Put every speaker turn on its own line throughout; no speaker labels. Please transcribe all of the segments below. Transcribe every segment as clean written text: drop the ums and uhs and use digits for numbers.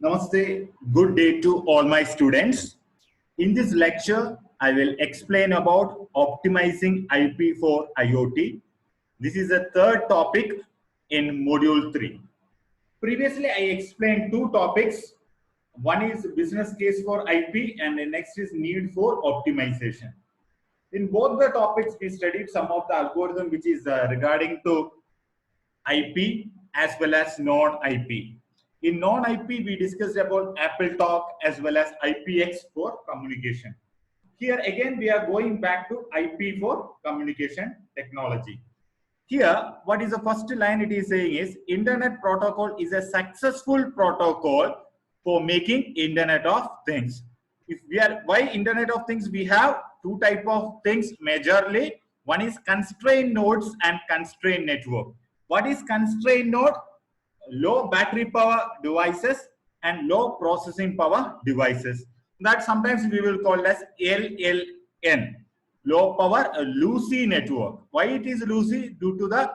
Namaste, good day to all my students. In this lecture, I will explain about optimizing IP for IoT. This is the third topic in module 3. Previously, I explained two topics. One is business case for IP and the next is need for optimization. In both the topics, we studied some of the algorithm which is regarding to IP as well as non-IP. In non-IP, we discussed about AppleTalk as well as IPX for communication. Here again, we are going back to IP for communication technology. Here, what is the first line it is saying is, Internet protocol is a successful protocol for making Internet of Things. If we are, why Internet of Things? We have two type of things majorly. One is constrained nodes and constrained network. What is constrained node? Low battery power devices and low processing power devices. That sometimes we will call as LLN. Low power loosey network. Why it is loosey? Due to the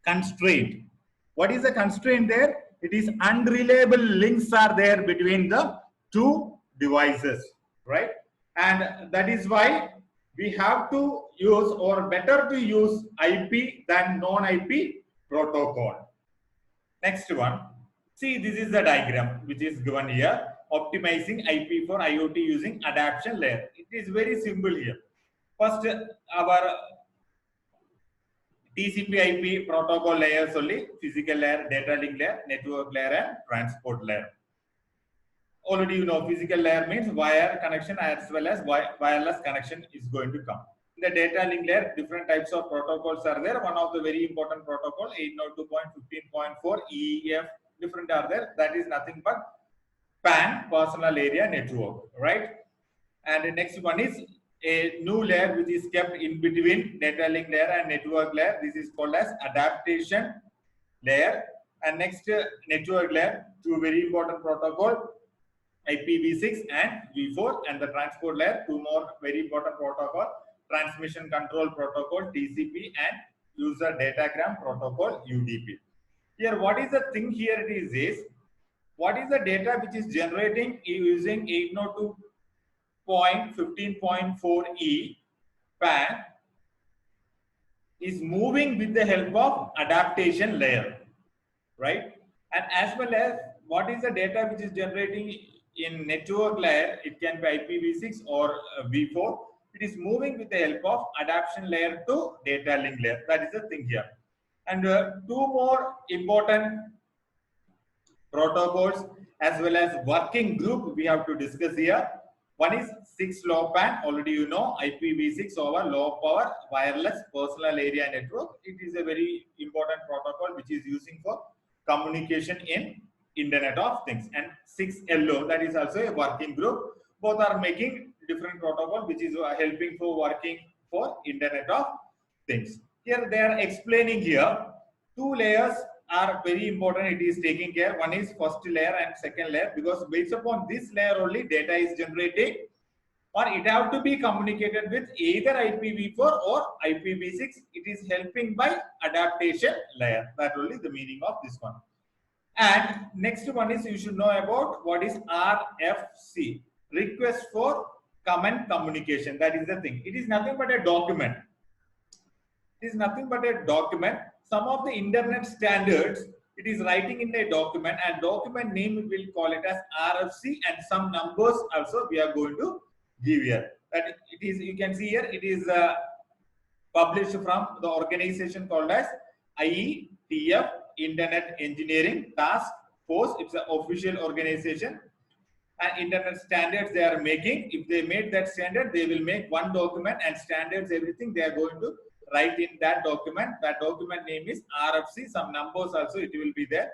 constraint. What is the constraint there? It is unreliable links are there between the two devices, right? And that is why we have to use, or better to use, IP than non-IP protocol. Next one. See, this is the diagram which is given here. Optimizing IP for IoT using adaptation layer. It is very simple here. First, our TCP/IP protocol layers only: physical layer, data link layer, network layer, and transport layer. Already you know, physical layer means wire connection as well as wireless connection is going to come. In the data link layer, different types of protocols are there. One of the very important protocol, 802.15.4 EEF, different are there. That is nothing but PAN, personal area network, right? And the next one is a new layer which is kept in between data link layer and network layer. This is called as adaptation layer. And next, network layer, two very important protocol, IPv6 and V4, and the transport layer, two more very important protocol, transmission control protocol, TCP, and user datagram protocol, UDP. Here, what is the thing here it is what is the data which is generating using 802.15.4e PAN is moving with the help of adaptation layer, right? And as well as what is the data which is generating in network layer, it can be IPv6 or V4. It is moving with the help of adaptation layer to data link layer. That is the thing here. And two more important protocols as well as working group we have to discuss here. One is 6LoWPAN. Already you know, IPv6 over low power wireless personal area network. It is a very important protocol which is using for communication in Internet of Things. And 6LO, that is also a working group. Both are making different protocol which is helping for working for Internet of Things. Here they are explaining here, two layers are very important. It is taking care. One is first layer and second layer, because based upon this layer only data is generating, or it have to be communicated with either IPv4 or IPv6. It is helping by adaptation layer. That only the meaning of this one. And next one is, you should know about what is RFC, request for common communication. That is the thing. It is nothing but a document. It is nothing but a document. Some of the internet standards, it is writing in a document, and document name we will call it as RFC, and some numbers also we are going to give here. That it is, you can see here, it is published from the organization called as IETF, Internet Engineering Task Force. It's an official organization, and internet standards they are making. If they made that standard, they will make one document, and standards, everything they are going to write in that document. That document name is RFC. Some numbers also it will be there,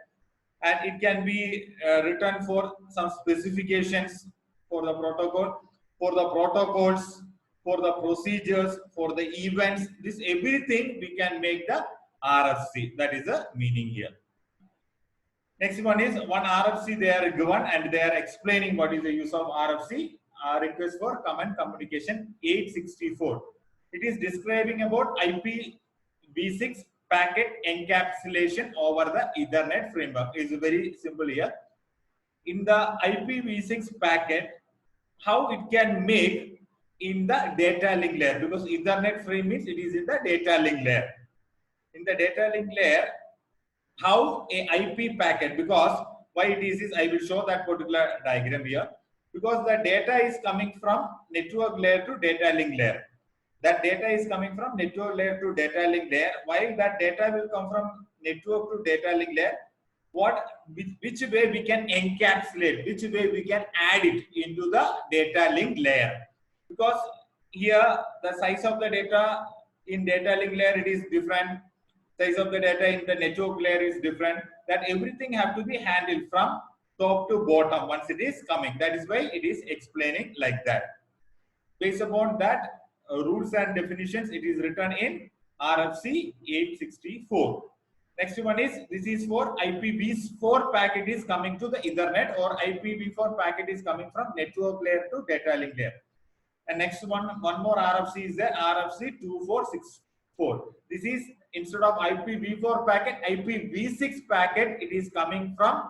and it can be written for some specifications for the protocol, for the protocols, for the procedures, for the events. This everything we can make the RFC. That is the meaning here. Next one is one RFC they are given, and they are explaining what is the use of RFC, request for common communication 864. It is describing about IPv6 packet encapsulation over the Ethernet framework. It's very simple here. in the IPv6 packet, how it can make in the data link layer, because Ethernet frame means it is in the data link layer. In the data link layer, how a IP packet, because why it is I will show that particular diagram here, because the data is coming from network layer to data link layer. That data is coming from network layer to data link layer. While that data will come from network to data link layer, which way we can encapsulate, which way we can add it into the data link layer, because here the size of the data in data link layer it is different, size of the data in the network layer is different, that everything have to be handled from top to bottom once it is coming. That is why it is explaining like that. Based upon that rules and definitions, it is written in RFC 864. Next one is, this is for IPv4 packet is coming to the Ethernet, or IPv4 packet is coming from network layer to data link layer. And next one more RFC is there, RFC 2464. This is instead of IPv4 packet, IPv6 packet, it is coming from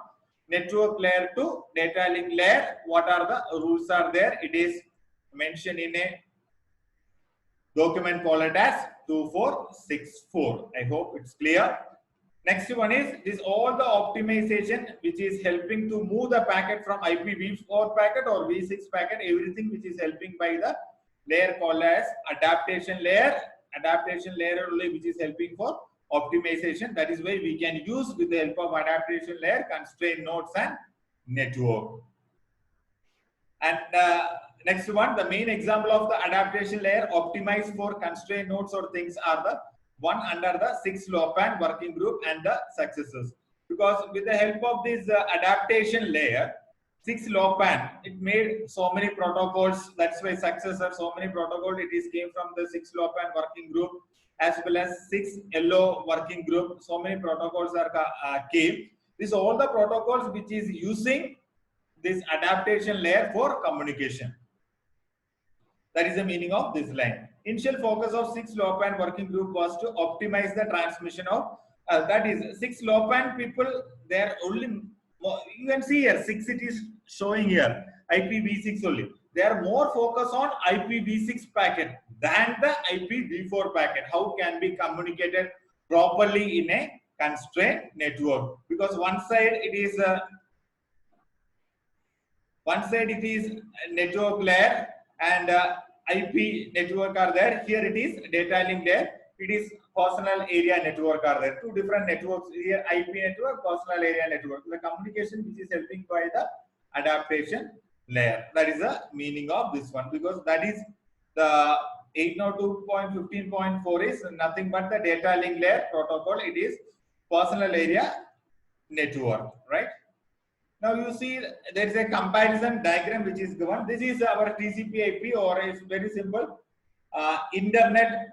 network layer to data link layer. What are the rules are there? It is mentioned in a document called it as 2464. I hope it's clear. Next one is this, all the optimization which is helping to move the packet from IPv4 packet or v6 packet, everything which is helping by the layer called as adaptation layer. Adaptation layer only which is helping for optimization. That is why we can use with the help of adaptation layer constraint nodes and network. And next one, the main example of the adaptation layer optimized for constraint nodes or things are the one under the 6LoWPAN working group and the successors. Because with the help of this adaptation layer, 6LoWPAN, it made so many protocols. That's why successor, so many protocols. It is came from the 6LoWPAN working group as well as 6LO working group. So many protocols are came. These all the protocols which is using this adaptation layer for communication. That is the meaning of this line. Initial focus of 6LoWPAN working group was to optimize the transmission of that is 6LoWPAN people. They are only, you can see here 6 it is showing here IPv6 only. They are more focused on IPv6 packet than the IPv4 packet. How can be communicated properly in a constrained network? Because one side it is network layer and IP network are there. Here it is data link layer. It is personal area network are there. Two different networks here, IP network, personal area network. The communication which is helping by the adaptation layer. That is the meaning of this one, because that is the 802.15.4 is nothing but the data link layer protocol. It is personal area network, right? Now you see there is a comparison diagram which is given. This is our TCP/IP, or it's very simple internet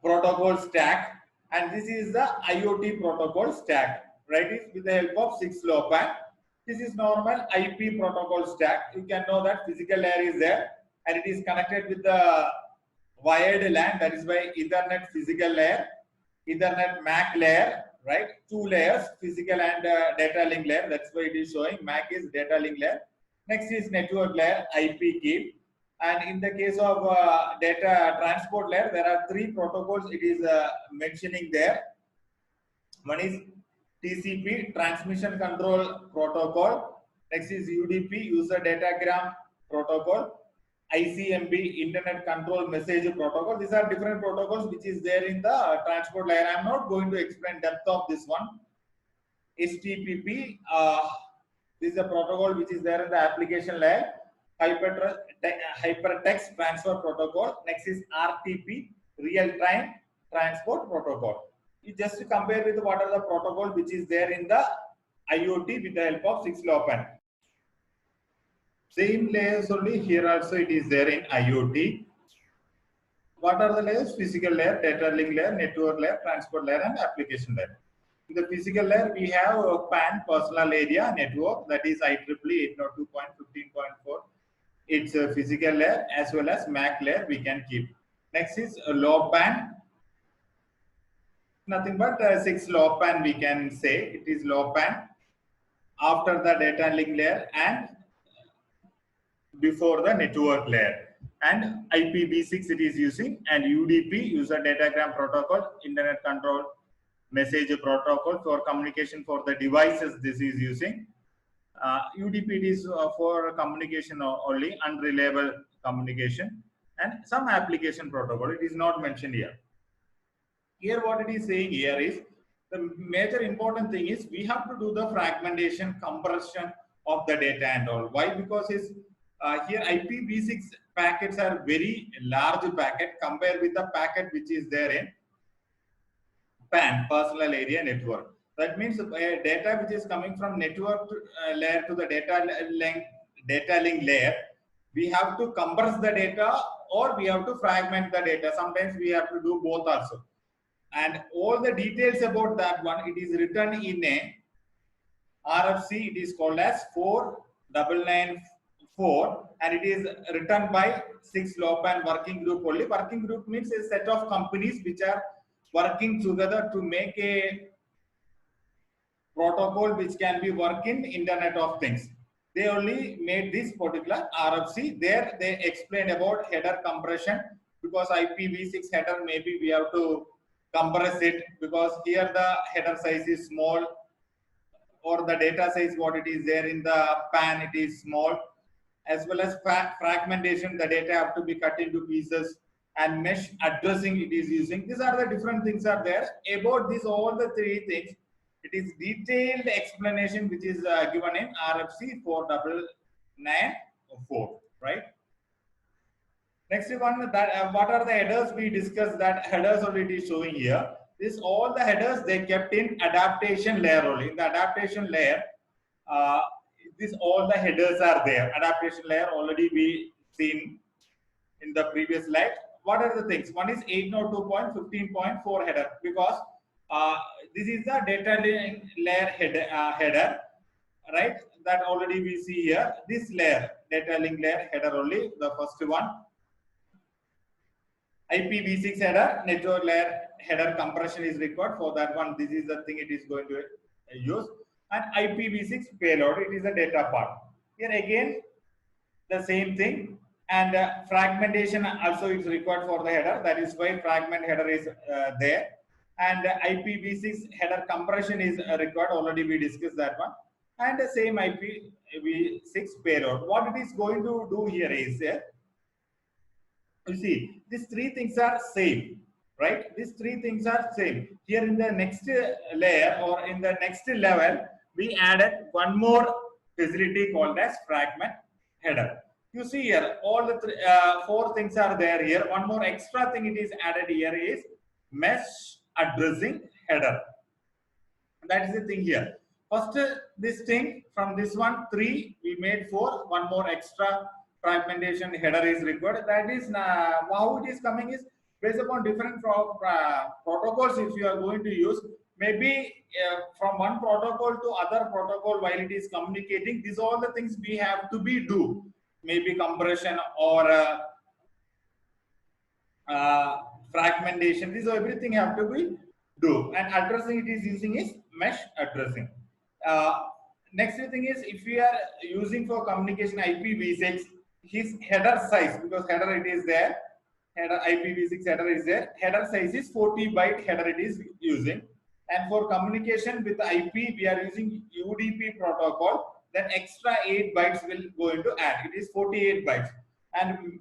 protocol stack, and this is the IoT protocol stack, right? With the help of 6LoWPAN. This is normal IP protocol stack. You can know that physical layer is there and it is connected with the wired LAN. That is why Ethernet physical layer, Ethernet MAC layer, right? Two layers, physical and data link layer. That's why it is showing MAC is data link layer. Next is network layer, IP key. And in the case of data transport layer, there are three protocols it is mentioning there. One is TCP, transmission control protocol. Next is UDP, user datagram protocol. ICMP, internet control message protocol. These are different protocols which is there in the transport layer. I am not going to explain depth of this one. HTTP, this is a protocol which is there in the application layer. Hypertext transfer protocol. Next is RTP, real-time transport protocol. You just compare with what are the protocol which is there in the IoT with the help of 6LoWPAN. Same layers only here also it is there in IoT. What are the layers? Physical layer, data link layer, network layer, transport layer, and application layer. In the physical layer, we have a PAN, personal area network, that is IEEE 802.15.4. It's a physical layer as well as MAC layer we can keep. Next is a LoWPAN. Nothing but 6LoWPAN we can say. It is LoWPAN. after the data link layer and before the network layer. And IPv6 it is using, and UDP, user datagram protocol, internet control message protocol for communication for the devices this is using. UDP is for communication only, unreliable communication, and some application protocol. It is not mentioned here. Here what it is saying here is, the major important thing is we have to do the fragmentation, compression of the data and all. Why? Because here IPv6 packets are very large packet compared with the packet which is there in PAN, personal area network. That means data which is coming from network layer to the data link layer, we have to compress the data or we have to fragment the data. Sometimes we have to do both also. And all the details about that one, it is written in a RFC. It is called as 4994, and it is written by 6LoWPAN working group only. Working group means a set of companies which are working together to make a protocol which can be work in Internet of Things. They only made this particular RFC. There they explained about header compression, because IPv6 header maybe we have to compress it because here the header size is small, or the data size what it is there in the PAN it is small, as well as fragmentation, the data have to be cut into pieces, and mesh addressing it is using. These are the different things are there. About this, all the three things, it is detailed explanation which is given in RFC 4994, right? Next one, that what are the headers we discussed, that headers already showing here. This all the headers they kept in adaptation layer only. In the adaptation layer, this all the headers are there. Adaptation layer already we seen in the previous slide. What are the things? One is 802.15.4 header, because this is the data link layer header, right? That already we see here. This layer, data link layer header only, the first one. IPv6 header, network layer header compression is required for that one. This is the thing it is going to use. And IPv6 payload, it is a data part. Here again, the same thing. And fragmentation also is required for the header. That is why fragment header is there. And IPv6 header compression is required. Already we discussed that one. And the same IPv6 payload. What it is going to do here is, you see, these three things are same, right? These three things are same. Here in the next layer or in the next level, we added one more facility called as fragment header. You see here, all the four things are there here. One more extra thing it is added here is mesh addressing header. That is the thing here. First, this thing from this one, 3, we made 4. One more extra fragmentation header is required. That is how it is coming is based upon different protocols. If you are going to use, maybe from one protocol to other protocol while it is communicating, these are all the things we have to be do. Maybe compression or fragmentation. These are everything have to be do. And addressing it is using is mesh addressing. Next thing is, if we are using for communication IPv6, his header size, because header it is there, header IPv6 header is there, header size is 40 byte header it is using. And for communication with IP, we are using UDP protocol, then extra 8 bytes will go into add. It is 48 bytes. And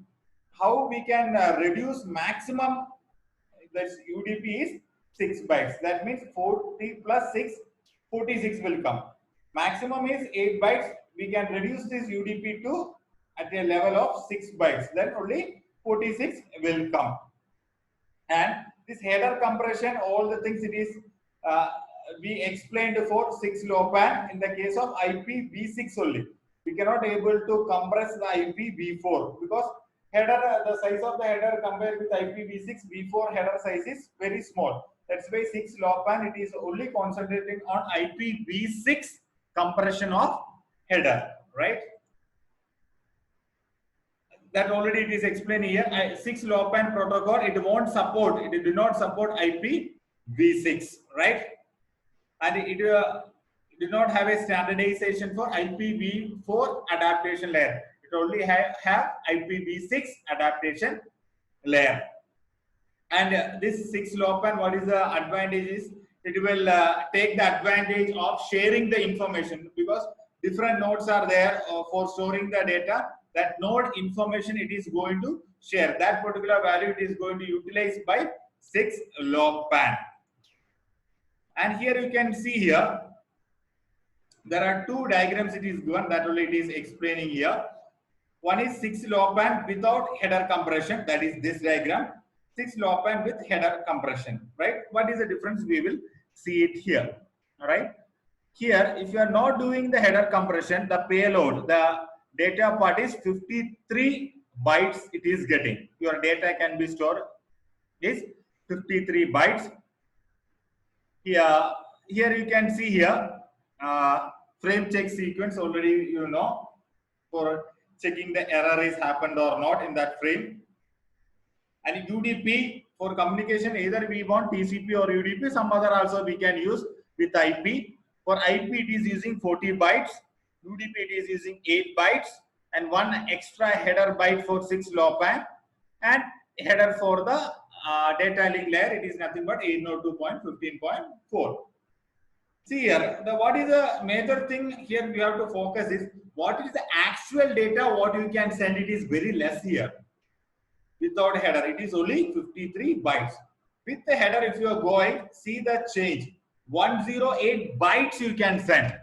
how we can reduce maximum, that's UDP is 6 bytes. That means 40 plus 6, 46 will come. Maximum is 8 bytes. We can reduce this UDP to at a level of 6 bytes. Then only 46 will come. And this header compression, all the things it is, we explained for 6LoWPAN in the case of IPv6 only. We cannot able to compress the IPv4 because header, the size of the header compared with IPv6, v4 header size is very small. That's why 6LoWPAN, it is only concentrating on IPv6 compression of header, right? That already it is explained here. 6LoWPAN protocol, it won't support, it do not support IPv6, right? And it do not have a standardization for IPv4 adaptation layer. It only have IPv6 adaptation layer. And this 6LoWPAN, what is the advantage is, it will take the advantage of sharing the information, because different nodes are there for storing the data. That node information it is going to share. That particular value it is going to utilize by 6LoWPAN. And here you can see here, there are two diagrams it is given, that only it is explaining here. One is 6LoWPAN without header compression, that is this diagram. 6LoWPAN with header compression, right? What is the difference? We will see it here, all right? Here, if you are not doing the header compression, the payload, the data part is 53 bytes it is getting. Your data can be stored is 53 bytes. Here you can see here, frame check sequence already you know, for checking the error is happened or not in that frame. And UDP for communication, either we want TCP or UDP, some other also we can use with IP. For IP it is using 40 bytes, UDP it is using 8 bytes, and one extra header byte for 6LoWPAN, and header for the data link layer, it is nothing but 802.15.4. See here, what is the major thing here we have to focus is, what is the actual data, what you can send, it is very less here. Without header, it is only 53 bytes. With the header, if you are going, see the change. 108 bytes you can send.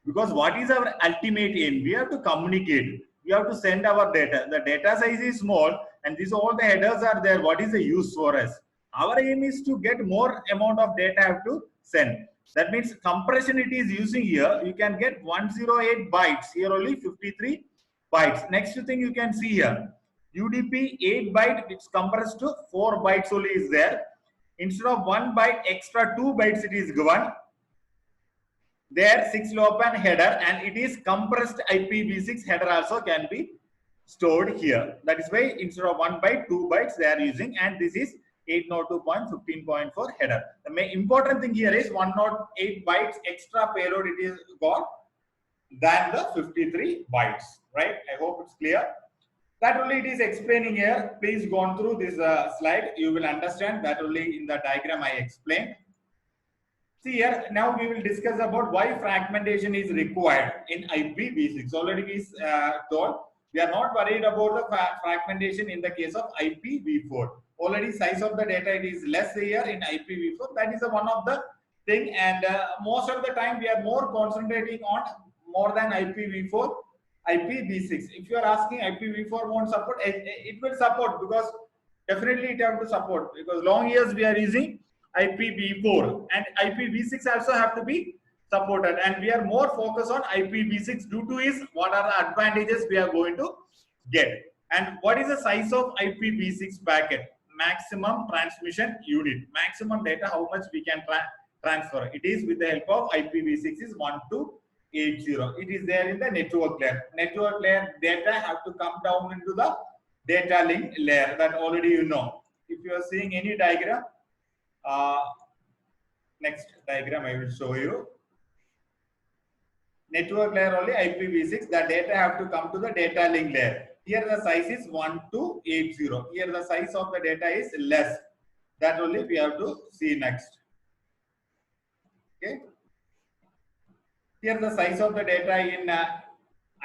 Because what is our ultimate aim? We have to communicate. We have to send our data. The data size is small, and these all the headers are there. What is the use for us? Our aim is to get more amount of data have to send. That means compression it is using here. You can get 108 bytes. Here only 53 bytes. Next thing you can see here. UDP 8 byte, it's compressed to 4 bytes only is there. Instead of 1 byte, extra 2 bytes it is given. There 6LoWPAN header, and it is compressed IPv6 header also can be stored here. That is why instead of 1 byte, 2 bytes they are using, and this is 802.15.4 header. The main important thing here is 108 bytes extra payload it is got than the 53 bytes, right? I hope it's clear. That only it is explaining here. Please go on through this slide. You will understand that only in the diagram I explained. See here, now we will discuss about why fragmentation is required in IPv6. Already we told we are not worried about the fragmentation in the case of IPv4. Already size of the data it is less here in IPv4. That is one of the thing, and most of the time we are more concentrating on more than IPv4. IPv6. If you are asking IPv4 won't support, it will support, because definitely it have to support, because long years we are using IPv4, and IPv6 also have to be supported, and we are more focused on IPv6 due to is what are the advantages we are going to get. And what is the size of IPv6 packet? Maximum transmission unit, maximum data how much we can transfer. It is with the help of IPv6 is 1280. It is there in the network layer. Network layer data have to come down into the data link layer, that already you know. If you are seeing any diagram, next diagram I will show you. Network layer only IPv6, the data have to come to the data link layer. Here the size is 1280. Here the size of the data is less. That only we have to see next. Okay. Here the size of the data in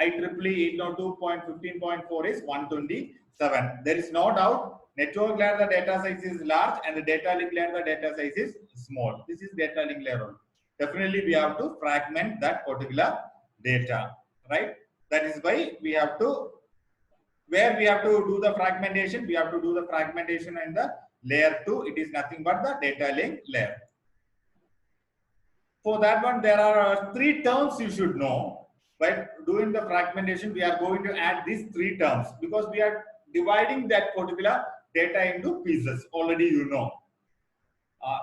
IEEE 802.15.4 is 127. There is no doubt. Network layer the data size is large, and the data link layer the data size is small. This is data link layer only. Definitely we have to fragment that particular data, right? That is why we have to, where we have to do the fragmentation, we have to do the fragmentation in the layer 2. It is nothing but the data link layer. For that one, there are 3 terms you should know. By doing the fragmentation, we are going to add these 3 terms, because we are dividing that particular data into pieces. Already you know.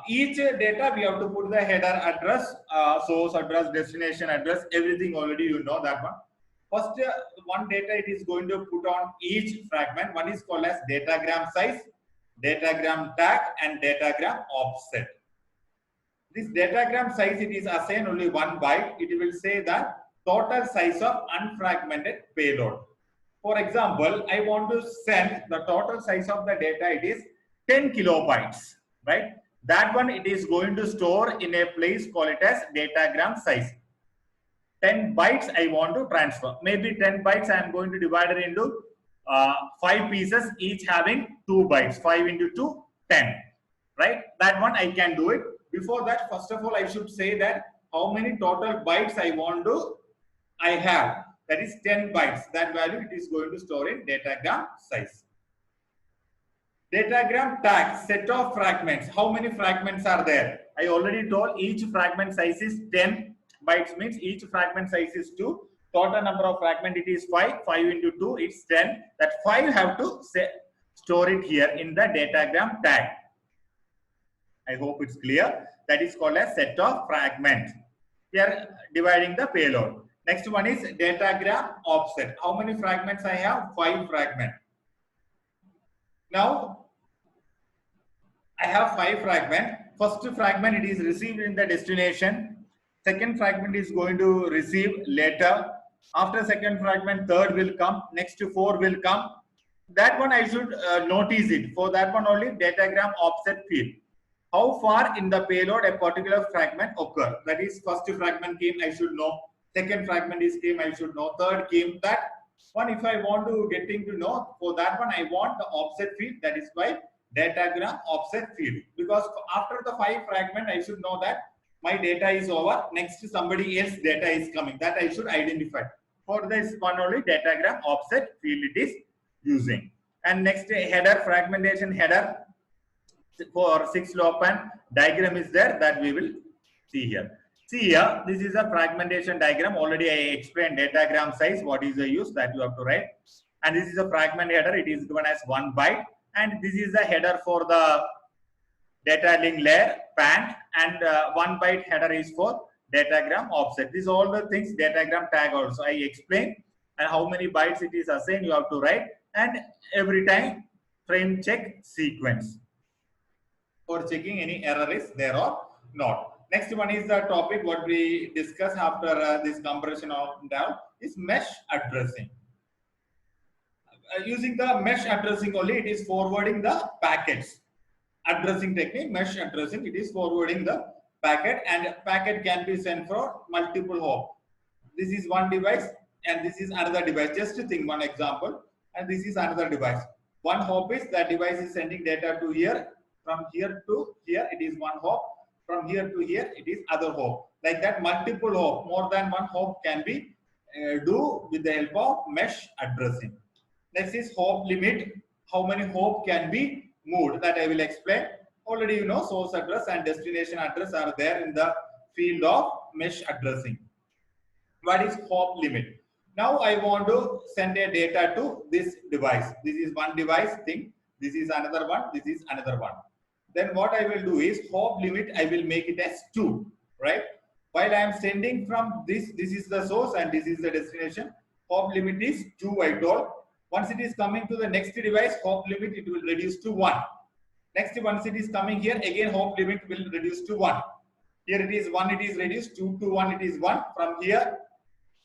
Each data we have to put the header address, source address, destination address, everything already you know that one. First one data it is going to put on each fragment. One is called as datagram size, datagram tag, and datagram offset. This datagram size, it is assigned only 1 byte. It will say the total size of unfragmented payload. For example, I want to send the total size of the data, it is 10 kilobytes, right? That one, it is going to store in a place called it as datagram size. 10 bytes I want to transfer. Maybe 10 bytes I am going to divide it into 5 pieces, each having 2 bytes. 5 into 2, 10. Right? That one I can do it. Before that, first of all, I should say that how many total bytes I have. That is 10 bytes. That value it is going to store in datagram size. Datagram tag, set of fragments. How many fragments are there? I already told each fragment size is 10 bytes, means each fragment size is 2. Total number of fragment it is 5. 5 into 2 it's 10. That 5 have to store it here in the datagram tag. I hope it's clear. That is called a set of fragment. We are dividing the payload. Next one is datagram offset. How many fragments I have? 5 fragments. Now, I have 5 fragments. First fragment it is received in the destination. Second fragment is going to receive later. After second fragment, third will come. Next 4 will come. That one I should notice it. For that one only, datagram offset field. How far in the payload a particular fragment occur. That is, first fragment came, I should know. Second fragment is came, I should know. Third came. That one, if I want to getting to know, for that one I want the offset field. That is why datagram offset field. Because after the 5 fragment, I should know that my data is over. Next, somebody else data is coming. That I should identify. For this one only, datagram offset field it is using. And next, header, fragmentation header. For 6LoWPAN diagram is there that we will see here. See here, this is a fragmentation diagram. Already I explained datagram size, what is the use that you have to write. And this is a fragment header. It is given as 1 byte. And this is the header for the data link layer, PAN. And 1 byte header is for datagram offset. These all the things datagram tag also. I explained and how many bytes it is assigned you have to write. And every time frame check sequence. For checking any error is there or not. Next one is the topic what we discuss after this compression of down is mesh addressing. Using the mesh addressing only, it is forwarding the packets. Addressing technique, mesh addressing, it is forwarding the packet, and packet can be sent for multiple hop. This is one device and this is another device. Just to think one example, and this is another device. One hop is that device is sending data to here. From here to here, it is one hop. From here to here, it is other hop. Like that, multiple hop, more than one hop can be do with the help of mesh addressing. Next is hop limit. How many hop can be moved? That I will explain. Already you know, source address and destination address are there in the field of mesh addressing. What is hop limit? Now I want to send a data to this device. This is one device thing. This is another one. This is another one. Then what I will do is hop limit, I will make it as 2, right? While I am sending from this is the source and this is the destination. Hop limit is 2, I told. Once it is coming to the next device, hop limit, it will reduce to 1. Next, once it is coming here, again hop limit will reduce to 1. Here it is 1, it is reduced, 2 to 1, it is 1. From here,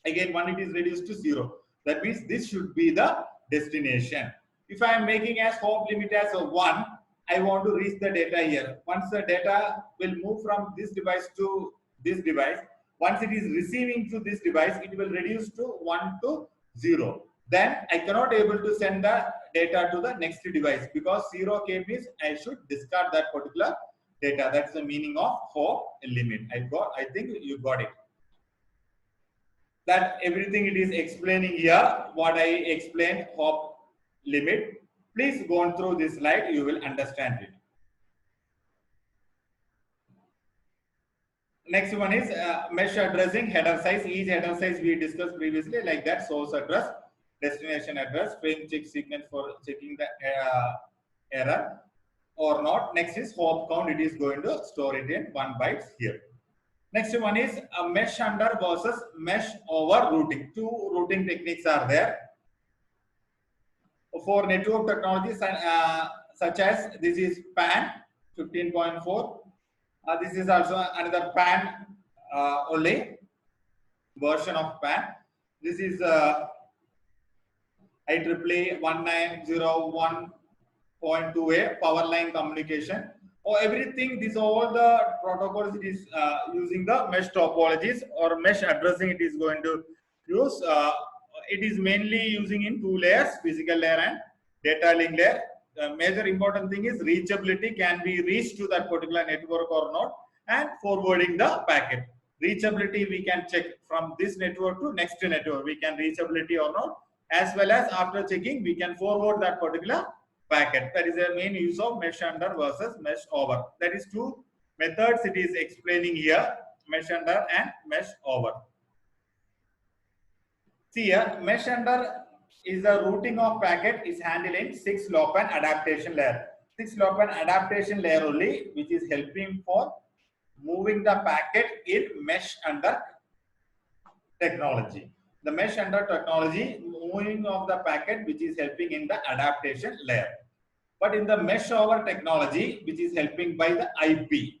again 1, it is reduced to 0. That means this should be the destination. If I am making as hop limit as a 1, I want to reach the data here. Once the data will move from this device to this device, once it is receiving to this device, it will reduce to 1 to 0. Then I cannot able to send the data to the next device because 0k means I should discard that particular data. That's the meaning of hop limit. I think you got it. That everything it is explaining here, what I explained hop limit. Please go on through this slide, you will understand it. Next one is mesh addressing, header size. Each header size we discussed previously, like that: source address, destination address, frame check sequence for checking the error or not. Next is hop count, it is going to store it in 1 byte here. Next one is a mesh under versus mesh over routing. 2 routing techniques are there. For network technologies such as this is PAN 15.4, This is also another PAN only version of PAN. This is IEEE 1901.2a power line communication. Or everything, these all the protocols it is using the mesh topologies or mesh addressing it is going to use. It is mainly using in two layers, physical layer and data link layer. The major important thing is reachability, can be reached to that particular network or not, and forwarding the packet. Reachability we can check from this network to next network, we can reachability or not, as well as after checking we can forward that particular packet. That is the main use of mesh under versus mesh over. That is two methods it is explaining here, mesh under and mesh over. See here, mesh under is the routing of packet is handled in 6-LoWPAN adaptation layer. 6-LoWPAN adaptation layer only, which is helping for moving the packet in mesh under technology. The mesh under technology, moving of the packet, which is helping in the adaptation layer. But in the mesh over technology, which is helping by the IP,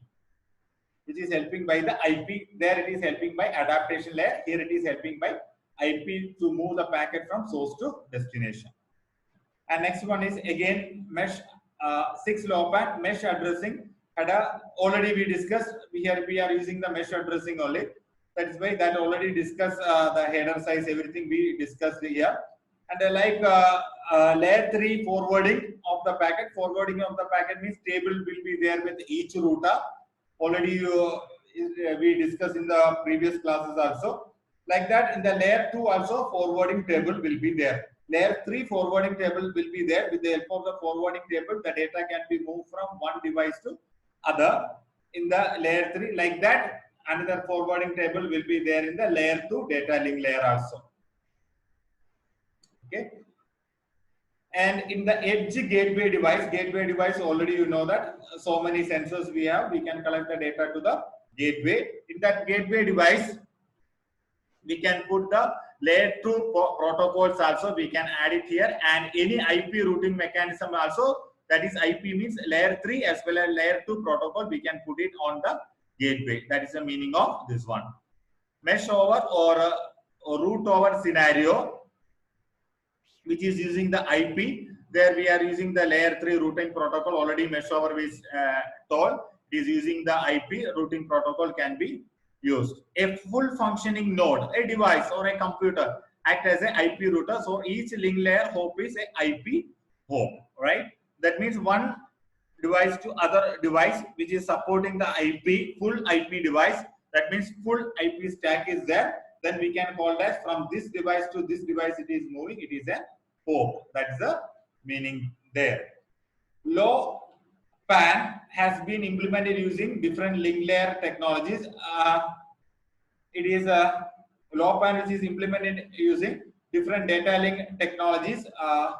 there it is helping by adaptation layer. Here it is helping by IP to move the packet from source to destination. And next one is again mesh 6-LoWPAN mesh addressing. Already we discussed. Here we are using the mesh addressing only. That is why that already discussed the header size, everything we discussed here. And layer 3 forwarding of the packet. Forwarding of the packet means table will be there with each router. Already we discussed in the previous classes also. Like that, in the layer 2 also forwarding table will be there. Layer 3 forwarding table will be there. With the help of the forwarding table, the data can be moved from one device to other in the layer 3. Like that, another forwarding table will be there in the layer 2 data link layer also. Okay. And in the edge gateway device already you know that so many sensors we have, we can collect the data to the gateway. In that gateway device, we can put the layer 2 protocols also, we can add it here, and any IP routing mechanism also, that is IP means layer 3 as well as layer 2 protocol, we can put it on the gateway. That is the meaning of this one. Mesh over or root over scenario, which is using the IP. There we are using the layer 3 routing protocol. Already mesh over is told is using the IP routing protocol can be used. A full functioning node, a device or a computer act as a IP router. So each link layer hop is a IP hop, right? That means one device to other device which is supporting the IP, full IP device. That means full IP stack is there. Then we can call that from this device to this device it is moving, it is a hop. That's the meaning there. LoWPAN has been implemented using different link layer technologies. It is a LoWPAN which is implemented using different data link technologies. A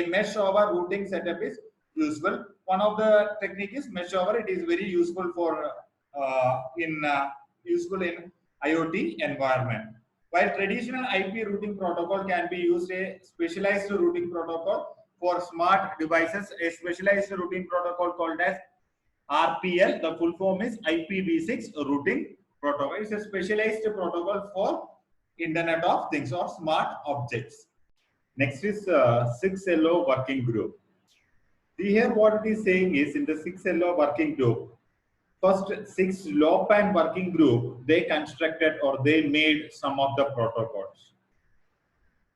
mesh over routing setup is useful. One of the technique is mesh over. It is very useful for useful in IoT environment. While traditional IP routing protocol can be used, a specialized routing protocol for smart devices, a specialized routing protocol called as RPL, the full form is IPv6 routing protocol. It's a specialized protocol for Internet of Things or smart objects. Next is 6LO working group. See here what it is saying is in the 6LO working group, first 6-LoWPAN working group, they constructed or they made some of the protocols.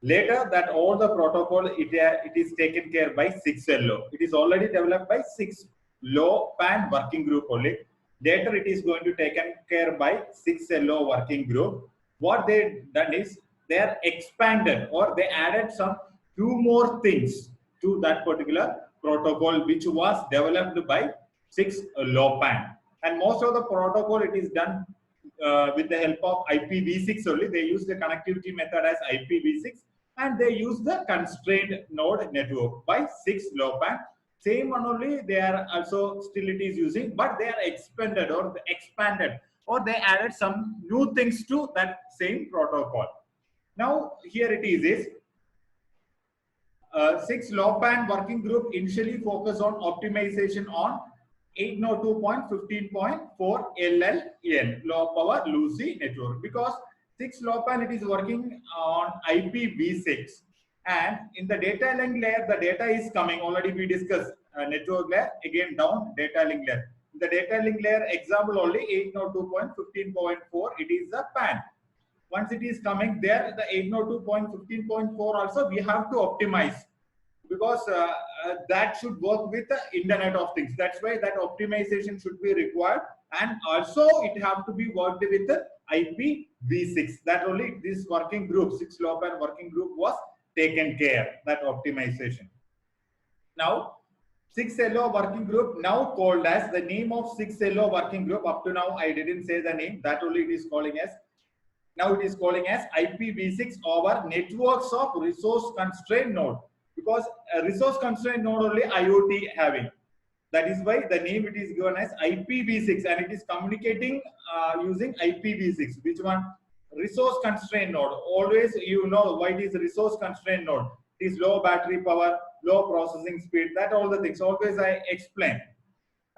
Later that all the protocol it is taken care by 6LO. It is already developed by 6-LoWPAN working group only. Later it is going to taken care by 6LO working group. What they done is they are expanded or they added some few more things to that particular protocol which was developed by 6-LoWPAN. And most of the protocol it is done with the help of IPv6 only. They use the connectivity method as IPv6 and they use the constrained node network by 6-LoWPAN. Same one only they are also still it is using, but they are expanded or expanded or they added some new things to that same protocol. Now here it is 6-LoWPAN working group initially focused on optimization on 802.15.4 LLN, low power Lucy network, because 6LoWPAN it is working on IPv6, and in the data link layer the data is coming, already we discussed network layer, again down data link layer. The data link layer example only 802.15.4, it is the PAN. Once it is coming there, the 802.15.4 also we have to optimize, because that should work with the Internet of Things. That's why that optimization should be required, and also it have to be worked with the IPv6. That only this working group, 6LoWPAN working group, was taken care, that optimization. Now 6LO working group, now called as, the name of 6LO working group, up to now I didn't say the name, that only it is calling as, now it is calling as IPv6 over networks of resource constrained node, because a resource constrained node only IoT having. That is why the name it is given as IPv6, and it is communicating using IPv6. Which one? Resource constrained node. Always you know why it is resource constrained node. It is low battery power, low processing speed, that all the things. Always I explain.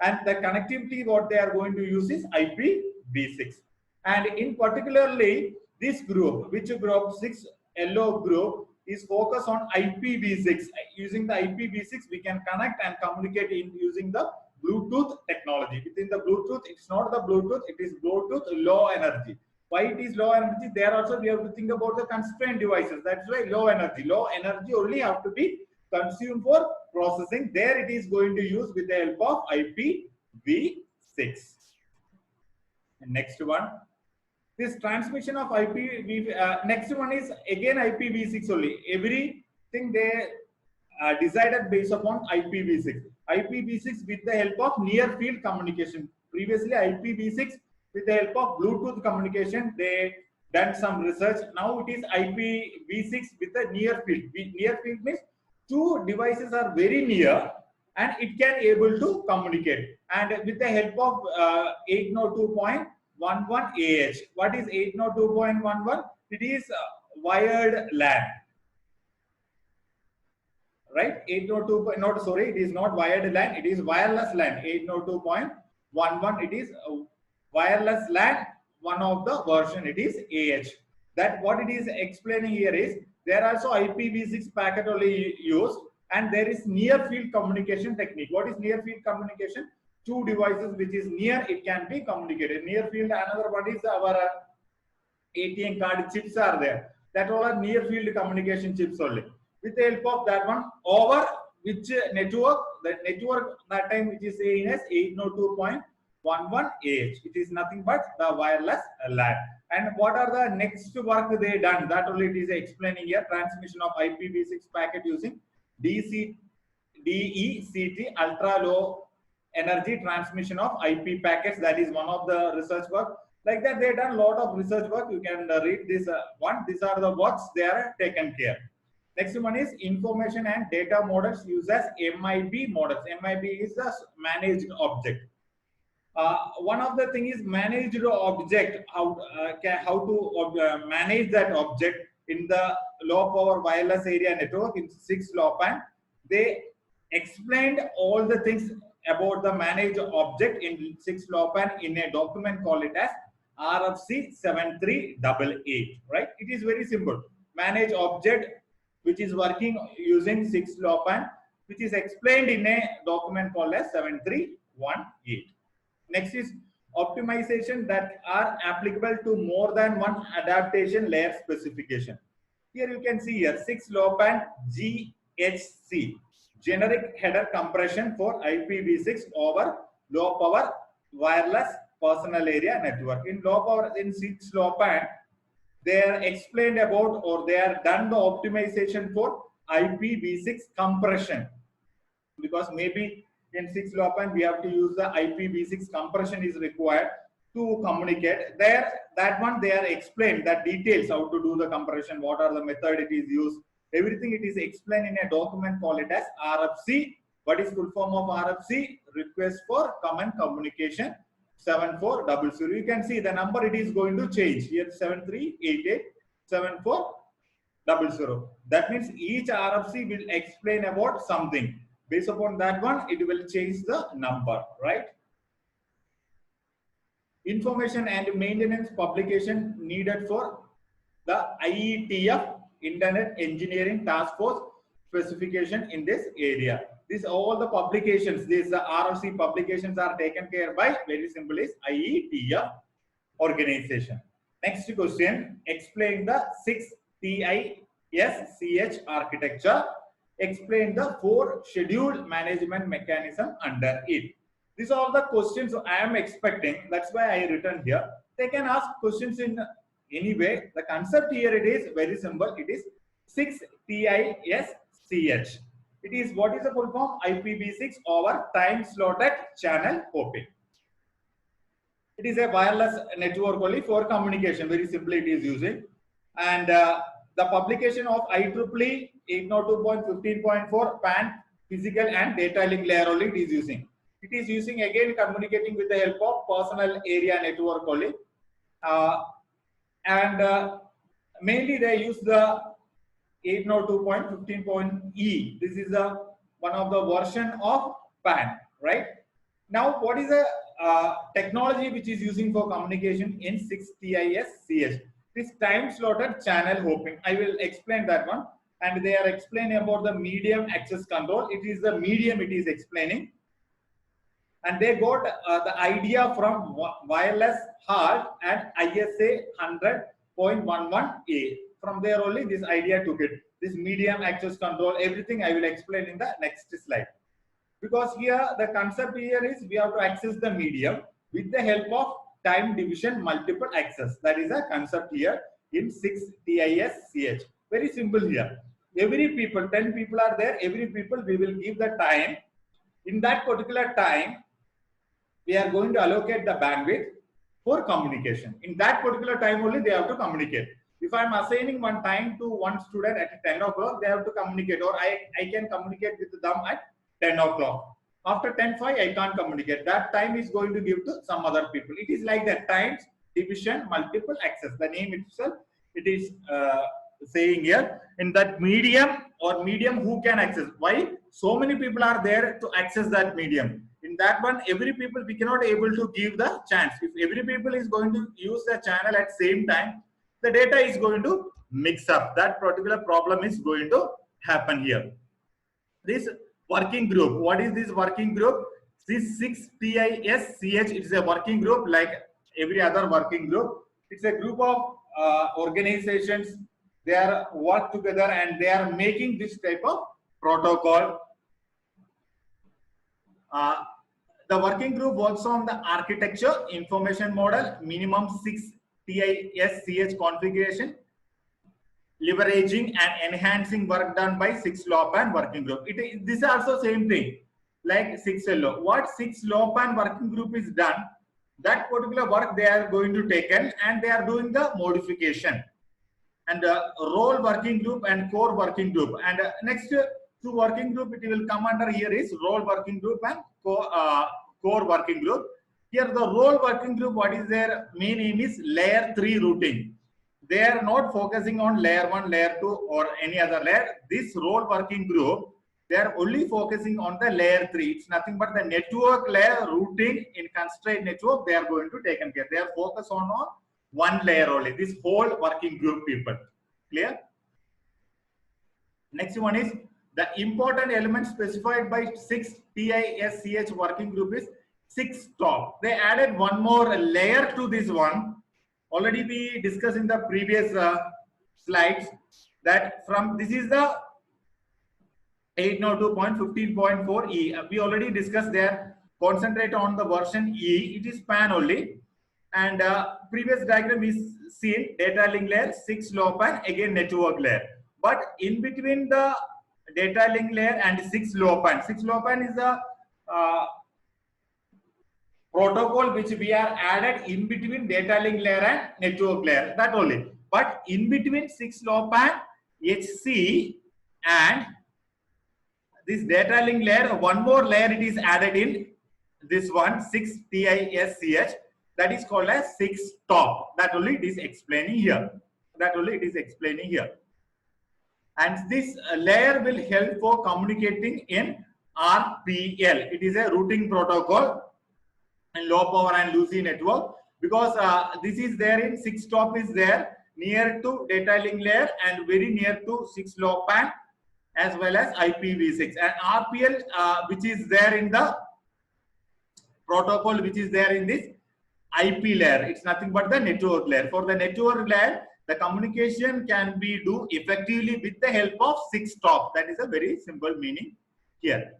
And the connectivity what they are going to use is IPv6. And in particularly this group, which group 6LO group, is focused on IPv6. Using the IPv6, we can connect and communicate in using the Bluetooth technology. Within the Bluetooth, it's not the Bluetooth, it is Bluetooth low energy. Why it is low energy? There also we have to think about the constrained devices. That's why low energy. Low energy only have to be consumed for processing. There it is going to use with the help of IPv6. And next one. This transmission of next one is again IPv6 only. Everything they decided based upon IPv6. IPv6 with the help of near field communication. Previously IPv6 with the help of Bluetooth communication, they done some research. Now it is IPv6 with the near field. Near field means two devices are very near and it can able to communicate. And with the help of 802.11 AH. What is 802.11? It is wired LAN. Right? 802, not sorry, it is not wired LAN, it is wireless LAN. 802.11, it is wireless LAN, one of the version, it is AH. That what it is explaining here is, there are also IPv6 packet only used, and there is near field communication technique. What is near field communication? Two devices which is near, it can be communicated. Near field, another one is our ATM card chips are there. That all are near field communication chips only. With the help of that one, over which network, the network that time which is saying as 802.11 AH. It is nothing but the wireless LAN. And what are the next work they done? That only it is explaining here. Transmission of IPv6 packet using DECT, ultra low energy transmission of IP packets. That is one of the research work. Like that, they done a lot of research work. You can read this one. These are the works they are taken care. Next one is information and data models used as MIB models. MIB is the managed object. One of the thing is managed object. How to manage that object in the low power wireless area network in 6LoWPAN. They explained all the things about the managed object in 6LoWPAN in a document called it as RFC 7388. Right? It is very simple. Manage object which is working using 6LoWPAN, which is explained in a document called as 7318. Next is optimization that are applicable to more than one adaptation layer specification. Here you can see here 6LoWPAN GHC, generic header compression for IPv6 over low power wireless personal area network. In low power, in 6LoWPAN, they are explained about, or they are done the optimization for IPv6 compression, because maybe in 6LoWPAN we have to use the IPv6 compression is required to communicate. There, that one they are explained that details how to do the compression, what are the method it is used, everything it is explained in a document called it as RFC. What is full form of RFC? Request for common communication 7400. You can see the number it is going to change here, 7388 7400. That means each RFC will explain about something. Based upon that one, it will change the number, right? Information and maintenance publication needed for the IETF, Internet Engineering Task Force specification in this area. This all the publications, these RFC publications are taken care by, very simple, is IETF organization. Next question, explain the 6 TISCH architecture. Explain the 4 schedule management mechanism under it. These are all the questions I am expecting. That's why I written here. They can ask questions in any way. The concept here, it is very simple. It is 6 TISCH. It is, what is the full form? IPv6 over time slotted channel hopping. It is a wireless network only for communication. Very simply it is using. And the publication of IEEE 802.15.4 PAN physical and data link layer only it is using. It is using again communicating with the help of personal area network only. Mainly they use the 802.15.E. This is one of the version of PAN, right? Now, what is the technology which is using for communication in 6 TISCH? This time slotted channel hopping. I will explain that one. And they are explaining about the medium access control. It is the medium it is explaining. And they got the idea from wireless HART and ISA 100.11a. From there only this idea took it. This medium access control, everything I will explain in the next slide. Because here the concept here is we have to access the medium with the help of time division multiple access. That is a concept here in 6 TISCH. Very simple here. Every people, 10 people are there, every people we will give the time. In that particular time, we are going to allocate the bandwidth for communication. In that particular time only they have to communicate. If I am assigning one time to one student at 10 o'clock, they have to communicate, or I can communicate with them at 10 o'clock. After 10:05, I can't communicate. That time is going to give to some other people. It is like that, times division multiple access. The name itself, it is saying here, in that medium or medium who can access. Why? So many people are there to access that medium. In that one, every people we cannot able to give the chance. If every people is going to use the channel at same time, the data is going to mix up. That particular problem is going to happen here. This working group, what is this working group? This 6 TISCH is a working group like every other working group. It's a group of organizations. They are work together and they are making this type of protocol. The working group works on the architecture, information model, minimum 6 TISCH configuration, leveraging and enhancing work done by 6LoWPAN working group. This is also same thing like 6LO. What 6LoWPAN working group is done, that particular work they are going to take in and they are doing the modification. And role working group and core working group. And next two working group it will come under here is role working group and core working group. Here the role working group, what is their main aim is layer 3 routing. They are not focusing on layer 1, layer 2 or any other layer. This role working group, they are only focusing on the layer 3. It's nothing but the network layer routing in constrained network. They are going to take care. They are focused on one layer only. This whole working group people. Clear? Next one is the important element specified by 6 TISCH working group is 6TOP. They added one more layer to this one. Already we discussed in the previous slides that from this is the 802.15.4E. We already discussed there. Concentrate on the version E. It is PAN only. And previous diagram is seen data link layer, 6LoWPAN, again network layer. But in between the data link layer and 6LoWPAN, 6LoWPAN is the protocol which we are added in between data link layer and network layer. That only. But in between 6LoWPAN, HC and this data link layer, one more layer it is added in this one 6 TISCH. That is called as 6TOP. That only it is explaining here. That only it is explaining here. And this layer will help for communicating in RPL. It is a routing protocol in low power and loosey network, because this is there in 6-stop is there near to data link layer and very near to 6-LoWPAN as well as IPv6, and RPL which is there in the protocol which is there in this IP layer. It's nothing but the network layer. For the network layer, the communication can be do effectively with the help of 6-stop. That is a very simple meaning here.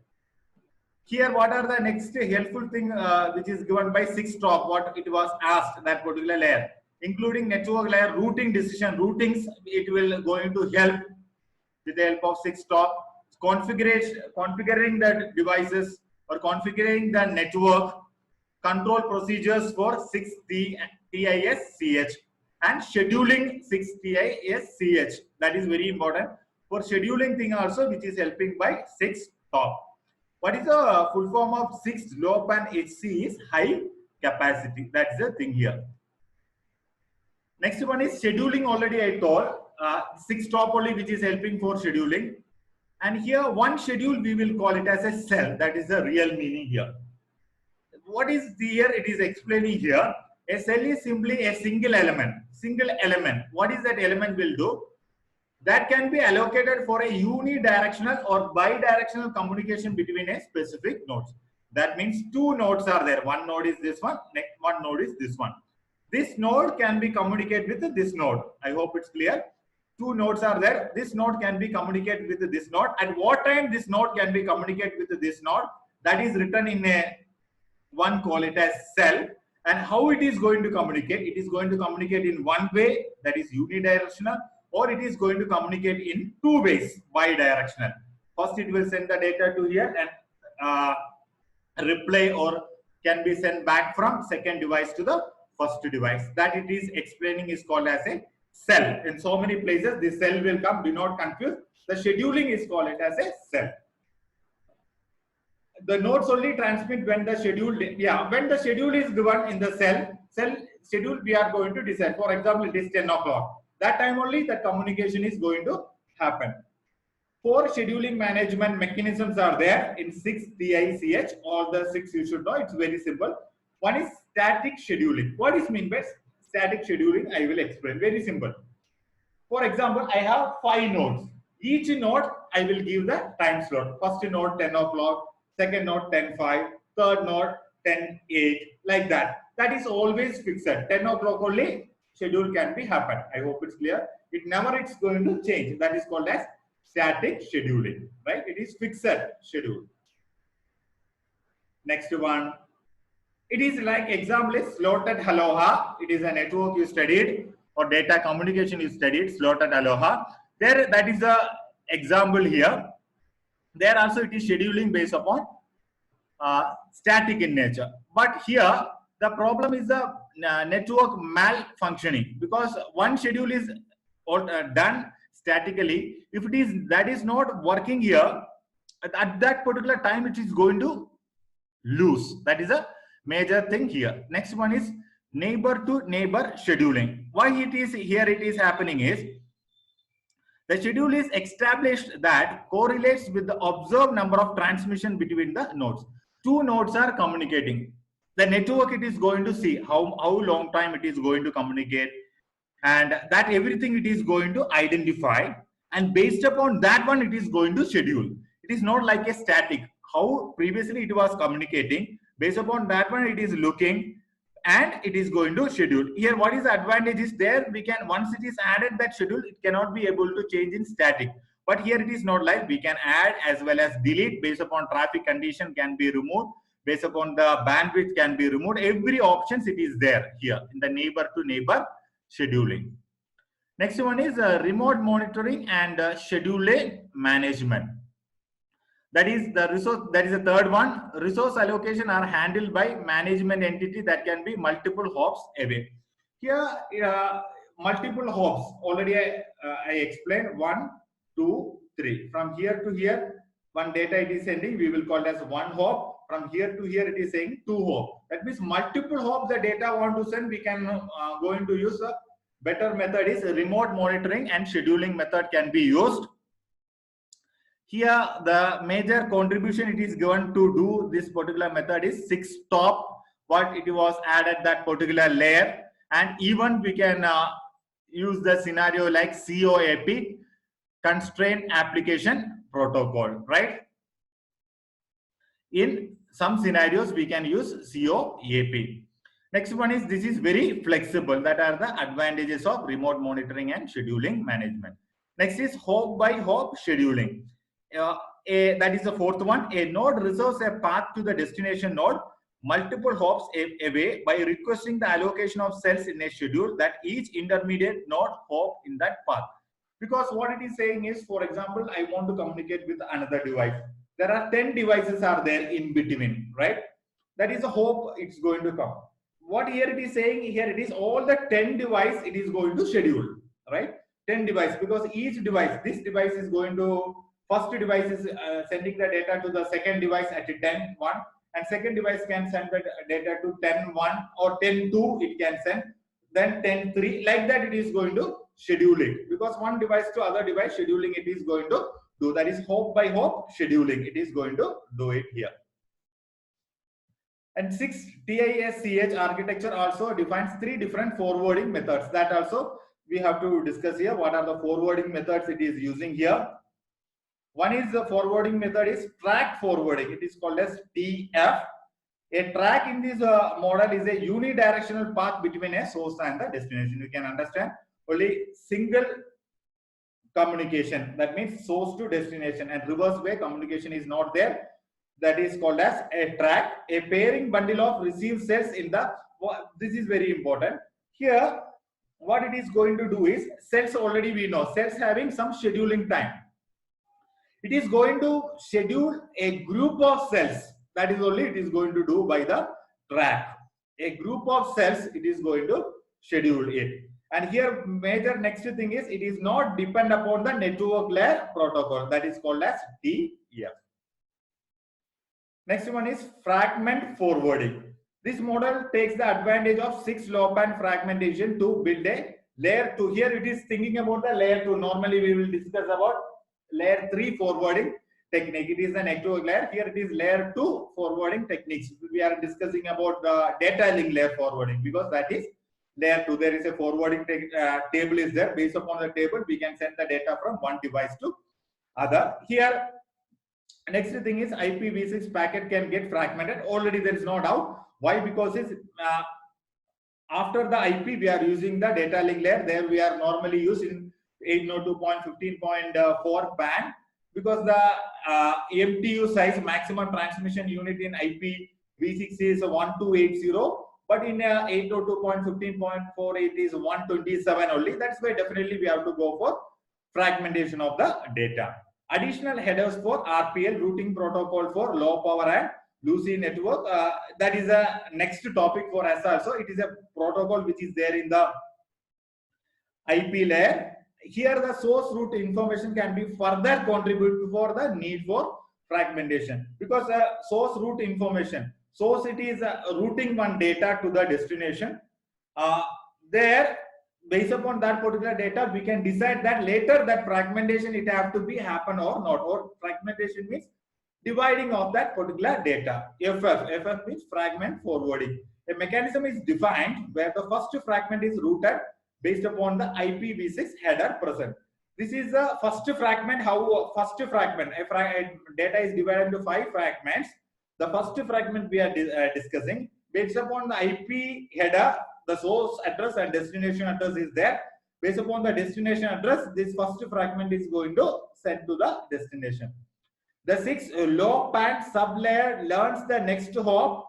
Here, what are the next helpful thing which is given by 6-stop? What it was asked, that particular layer, including network layer routing decision routings. It will going to help with the help of 6-stop. Configuring the devices or configuring the network, control procedures for 6TISCH and scheduling 6TISCH. That is very important for scheduling thing also, which is helping by 6-stop. What is the full form of 6-LoWPAN HC is high capacity. That's the thing here. Next one is scheduling. Already I told 6-stop only which is helping for scheduling. And here one schedule we will call it as a cell. That is the real meaning here. What is here? It is explaining here. A cell is simply a single element. Single element. What is that element will do? That can be allocated for a unidirectional or bidirectional communication between a specific nodes. That means 2 nodes are there. One node is this one, next one node is this one. This node can be communicated with this node. I hope it's clear. 2 nodes are there. This node can be communicated with this node. At what time this node can be communicated with this node? That is written in a one, call it as cell. And how it is going to communicate? It is going to communicate in one way, that is unidirectional, or it is going to communicate in 2 ways, bidirectional. First, it will send the data to here and reply or can be sent back from second device to the first device. That it is explaining is called as a cell. In so many places, this cell will come. Do not confuse. The scheduling is called it as a cell. The nodes only transmit when the schedule, when the schedule is given in the cell schedule we are going to decide. For example, it is 10 o'clock. That time only the communication is going to happen. 4 scheduling management mechanisms are there in 6TISCH. All the 6 you should know. It's very simple. One is static scheduling. What is mean by static scheduling? I will explain. Very simple. For example, I have 5 nodes. Each node I will give the time slot. First node 10 o'clock, second node 10:05, third node 10:08, like that. That is always fixed. 10 o'clock only schedule can be happen. I hope it's clear. It never it's going to change. That is called as static scheduling, right? It is fixed schedule. Next one. It is like example is slotted Aloha. It is a network you studied or data communication you studied, slotted Aloha. There, that is the example here. There also it is scheduling based upon static in nature. But here the problem is the network malfunctioning, because one schedule is done statically. If it is that is not working here, at that particular time it is going to lose. That is a major thing here. Next one is neighbor to neighbor scheduling. Why it is here it is happening is the schedule is established that correlates with the observed number of transmission between the nodes. 2 nodes are communicating. The network it is going to see how long time it is going to communicate, and that everything it is going to identify, and based upon that one it is going to schedule. It is not like a static. How previously it was communicating, based upon that one it is looking and it is going to schedule. Here what is the advantage is there, we can once it is added that schedule, it cannot be able to change in static. But here it is not like, we can add as well as delete based upon traffic condition can be removed, based upon the bandwidth can be removed. Every options it is there here in the neighbor to neighbor scheduling. Next one is remote monitoring and scheduling management. That is the resource. That is the third one. Resource allocation are handled by management entity that can be multiple hops away. Here, multiple hops. Already I explained 1, 2, 3. From here to here, one data it is sending. We will call it as 1 hop. From here to here, it is saying 2 hop. That means multiple hops the data want to send. We can going to use a better method is remote monitoring and scheduling method can be used. Here, the major contribution it is given to do this particular method is 6 stop, what it was added that particular layer, and even we can use the scenario like COAP, constraint application protocol, right? In some scenarios, we can use COAP. Next one is, this is very flexible. That are the advantages of remote monitoring and scheduling management. Next is hop by hop scheduling. That is the fourth one. A node reserves a path to the destination node multiple hops away by requesting the allocation of cells in a schedule that each intermediate node hop in that path. Because what it is saying is, for example, I want to communicate with another device. There are 10 devices are there in between, right? That is a hop it's going to come. What here it is saying, here it is all the 10 device it is going to schedule, right? 10 device, because each device, this device is going to, first device is sending the data to the second device at 10:1, and second device can send the data to 10:1 or 10:2 it can send, then 10:3, like that it is going to schedule it, because one device to other device scheduling it is going to do. That is hop by hop scheduling, it is going to do it here. And 6, TISCH architecture also defines 3 different forwarding methods. That also we have to discuss here. What are the forwarding methods it is using here? One is the forwarding method is track forwarding. It is called as TF. A track in this model is a unidirectional path between a source and the destination. You can understand only single communication. That means source to destination, and reverse way communication is not there. That is called as a track. A pairing bundle of received cells in the, this is very important. Here, what it is going to do is, cells already we know, cells having some scheduling time. It is going to schedule a group of cells. That is only it is going to do by the track. A group of cells it is going to schedule it. And here major next thing is, it is not depend upon the network layer protocol. That is called as TF. Next one is fragment forwarding. This model takes the advantage of 6-low-band fragmentation to build a layer 2. Here it is thinking about the layer 2. Normally we will discuss about layer 3 forwarding technique. It is a network layer. Here it is layer 2 forwarding techniques. We are discussing about the data link layer forwarding, because that is layer 2. There is a forwarding table is there. Based upon the table, we can send the data from one device to other. Here, next thing is IPv6 packet can get fragmented. Already there is no doubt. Why? Because it's, after the IP we are using the data link layer. There we are normally using 802.15.4 band, because the MTU size, maximum transmission unit in IPv6 is 1280, but in 802.15.4 it is 127 only. That's why definitely we have to go for fragmentation of the data. Additional headers for RPL, routing protocol for low power and Lucy network. That is a next topic for us also. It is a protocol which is there in the IP layer. Here the source route information can be further contributed for the need for fragmentation, because source route information, source it is routing one data to the destination. There, based upon that particular data, we can decide that later that fragmentation it have to be happen or not. Or fragmentation means dividing of that particular data. FF means fragment forwarding. A mechanism is defined where the first fragment is routed based upon the IPv6 header present. This is the first fragment. How first fragment? Data is divided into 5 fragments. The first fragment we are discussing based upon the IP header. The source address and destination address is there. Based upon the destination address, this first fragment is going to send to the destination. The 6 low-band sublayer learns the next hop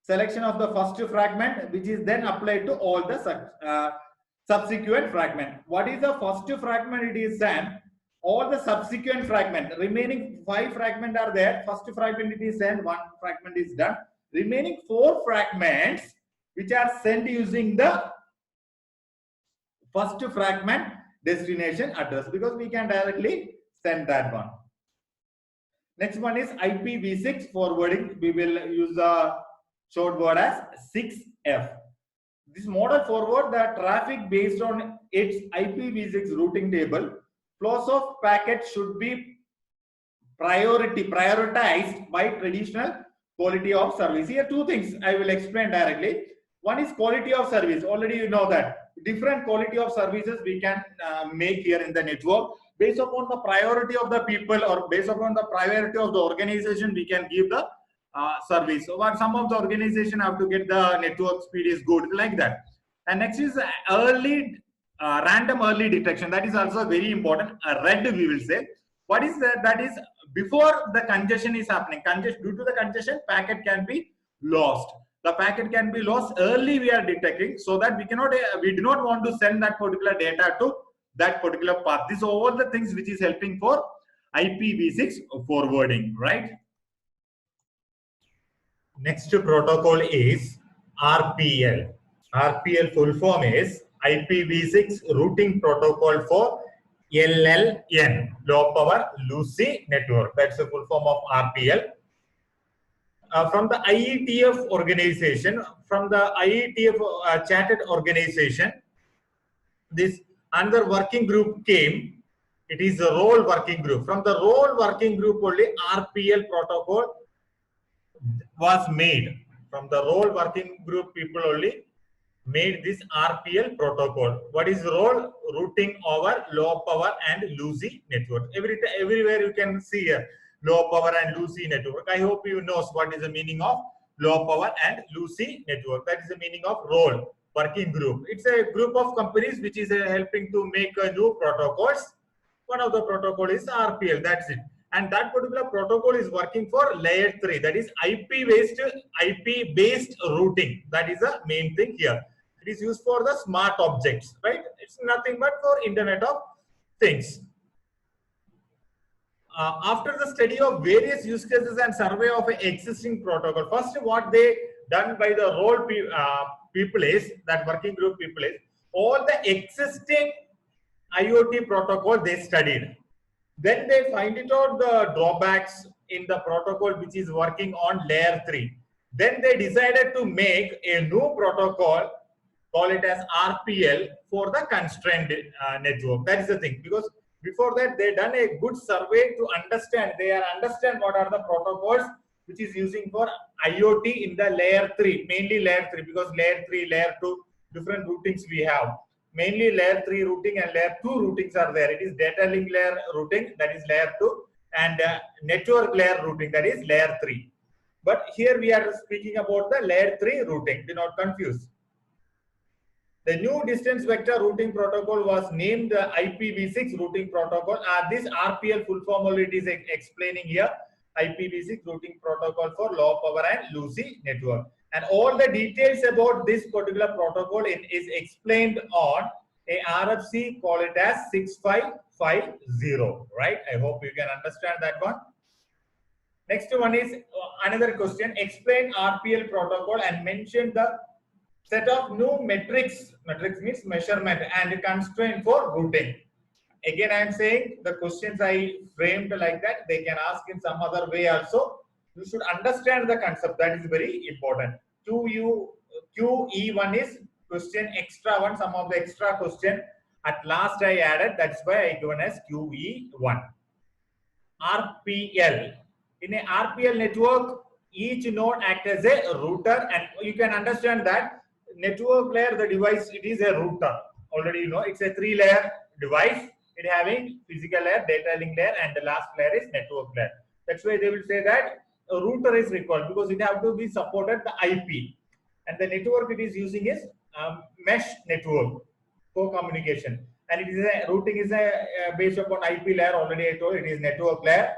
selection of the first fragment, which is then applied to all the subsequent fragment. What is the first fragment it is sent? All the subsequent fragment, remaining 5 fragment are there. First fragment it is sent, 1 fragment is done. Remaining 4 fragments which are sent using the first fragment destination address, because we can directly send that one. Next one is IPv6 forwarding. We will use the short word as 6F. This model forward the traffic based on its IPv6 routing table flows of packets should be prioritized by traditional quality of service. Here two things I will explain directly. One is quality of service. Already you know that different quality of services we can make here in the network based upon the priority of the people or based upon the priority of the organization. We can give the service. So what some of the organization have to get the network speed is good like that. And next is early random early detection. That is also very important. Red we will say. What is that? That is before the congestion is happening. Due to the congestion, packet can be lost. The packet can be lost early. We are detecting so that we cannot. We do not want to send that particular data to that particular path. These are all the things which is helping for IPv6 forwarding, right? Next protocol is RPL. RPL full form is IPv6 routing protocol for LLN, low power Lucy network. That's the full form of RPL. From the IETF organization, from the IETF chartered organization, this another working group came. It is a role working group. From the role working group only RPL protocol was made. From the role working group people only made this RPL protocol. What is role? Routing over low power and Lucy network. Everywhere you can see here low power and Lucy network. I hope you know what is the meaning of low power and Lucy network. That is the meaning of role working group. It's a group of companies which is helping to make new protocols. One of the protocol is RPL. That's it. And that particular protocol is working for layer 3. That is IP-based routing. That is the main thing here. It is used for the smart objects, right? It's nothing but for Internet of Things. After the study of various use cases and survey of an existing protocol, first what they done by the role people is, that working group people is, all the existing IoT protocol they studied. Then they find it out the drawbacks in the protocol which is working on layer 3. Then they decided to make a new protocol, call it as RPL, for the constrained network. That is the thing, because before that they done a good survey to understand, understand what are the protocols which is using for IoT in the layer 3, mainly layer 3, because layer 3, layer 2, different routings we have. Mainly layer 3 routing and layer 2 routings are there. It is data link layer routing, that is layer 2, and network layer routing, that is layer 3. But here we are speaking about the layer 3 routing. Do not confuse. The new distance vector routing protocol was named the IPv6 routing protocol. This RPL full form only it is explaining here. IPv6 routing protocol for low power and Lucy network. And all the details about this particular protocol is explained on a RFC, call it as 6550, right? I hope you can understand that one. Next one is another question. Explain RPL protocol and mention the set of new metrics. Metrics means measurement and constraint for routing. Again, I am saying the questions I framed like that, they can ask in some other way also. You should understand the concept. That is very important. QE1 is question extra one, some of the extra question at last I added. That's why I given as QE1. RPL. In a RPL network, each node acts as a router, and you can understand that network layer, the device, it is a router. Already you know it's a 3-layer device. It having physical layer, data link layer, and the last layer is network layer. That's why they will say that a router is required, because it have to be supported the IP, and the network it is using is mesh network for communication, and it is a routing is based upon IP layer. Already I told it is network layer.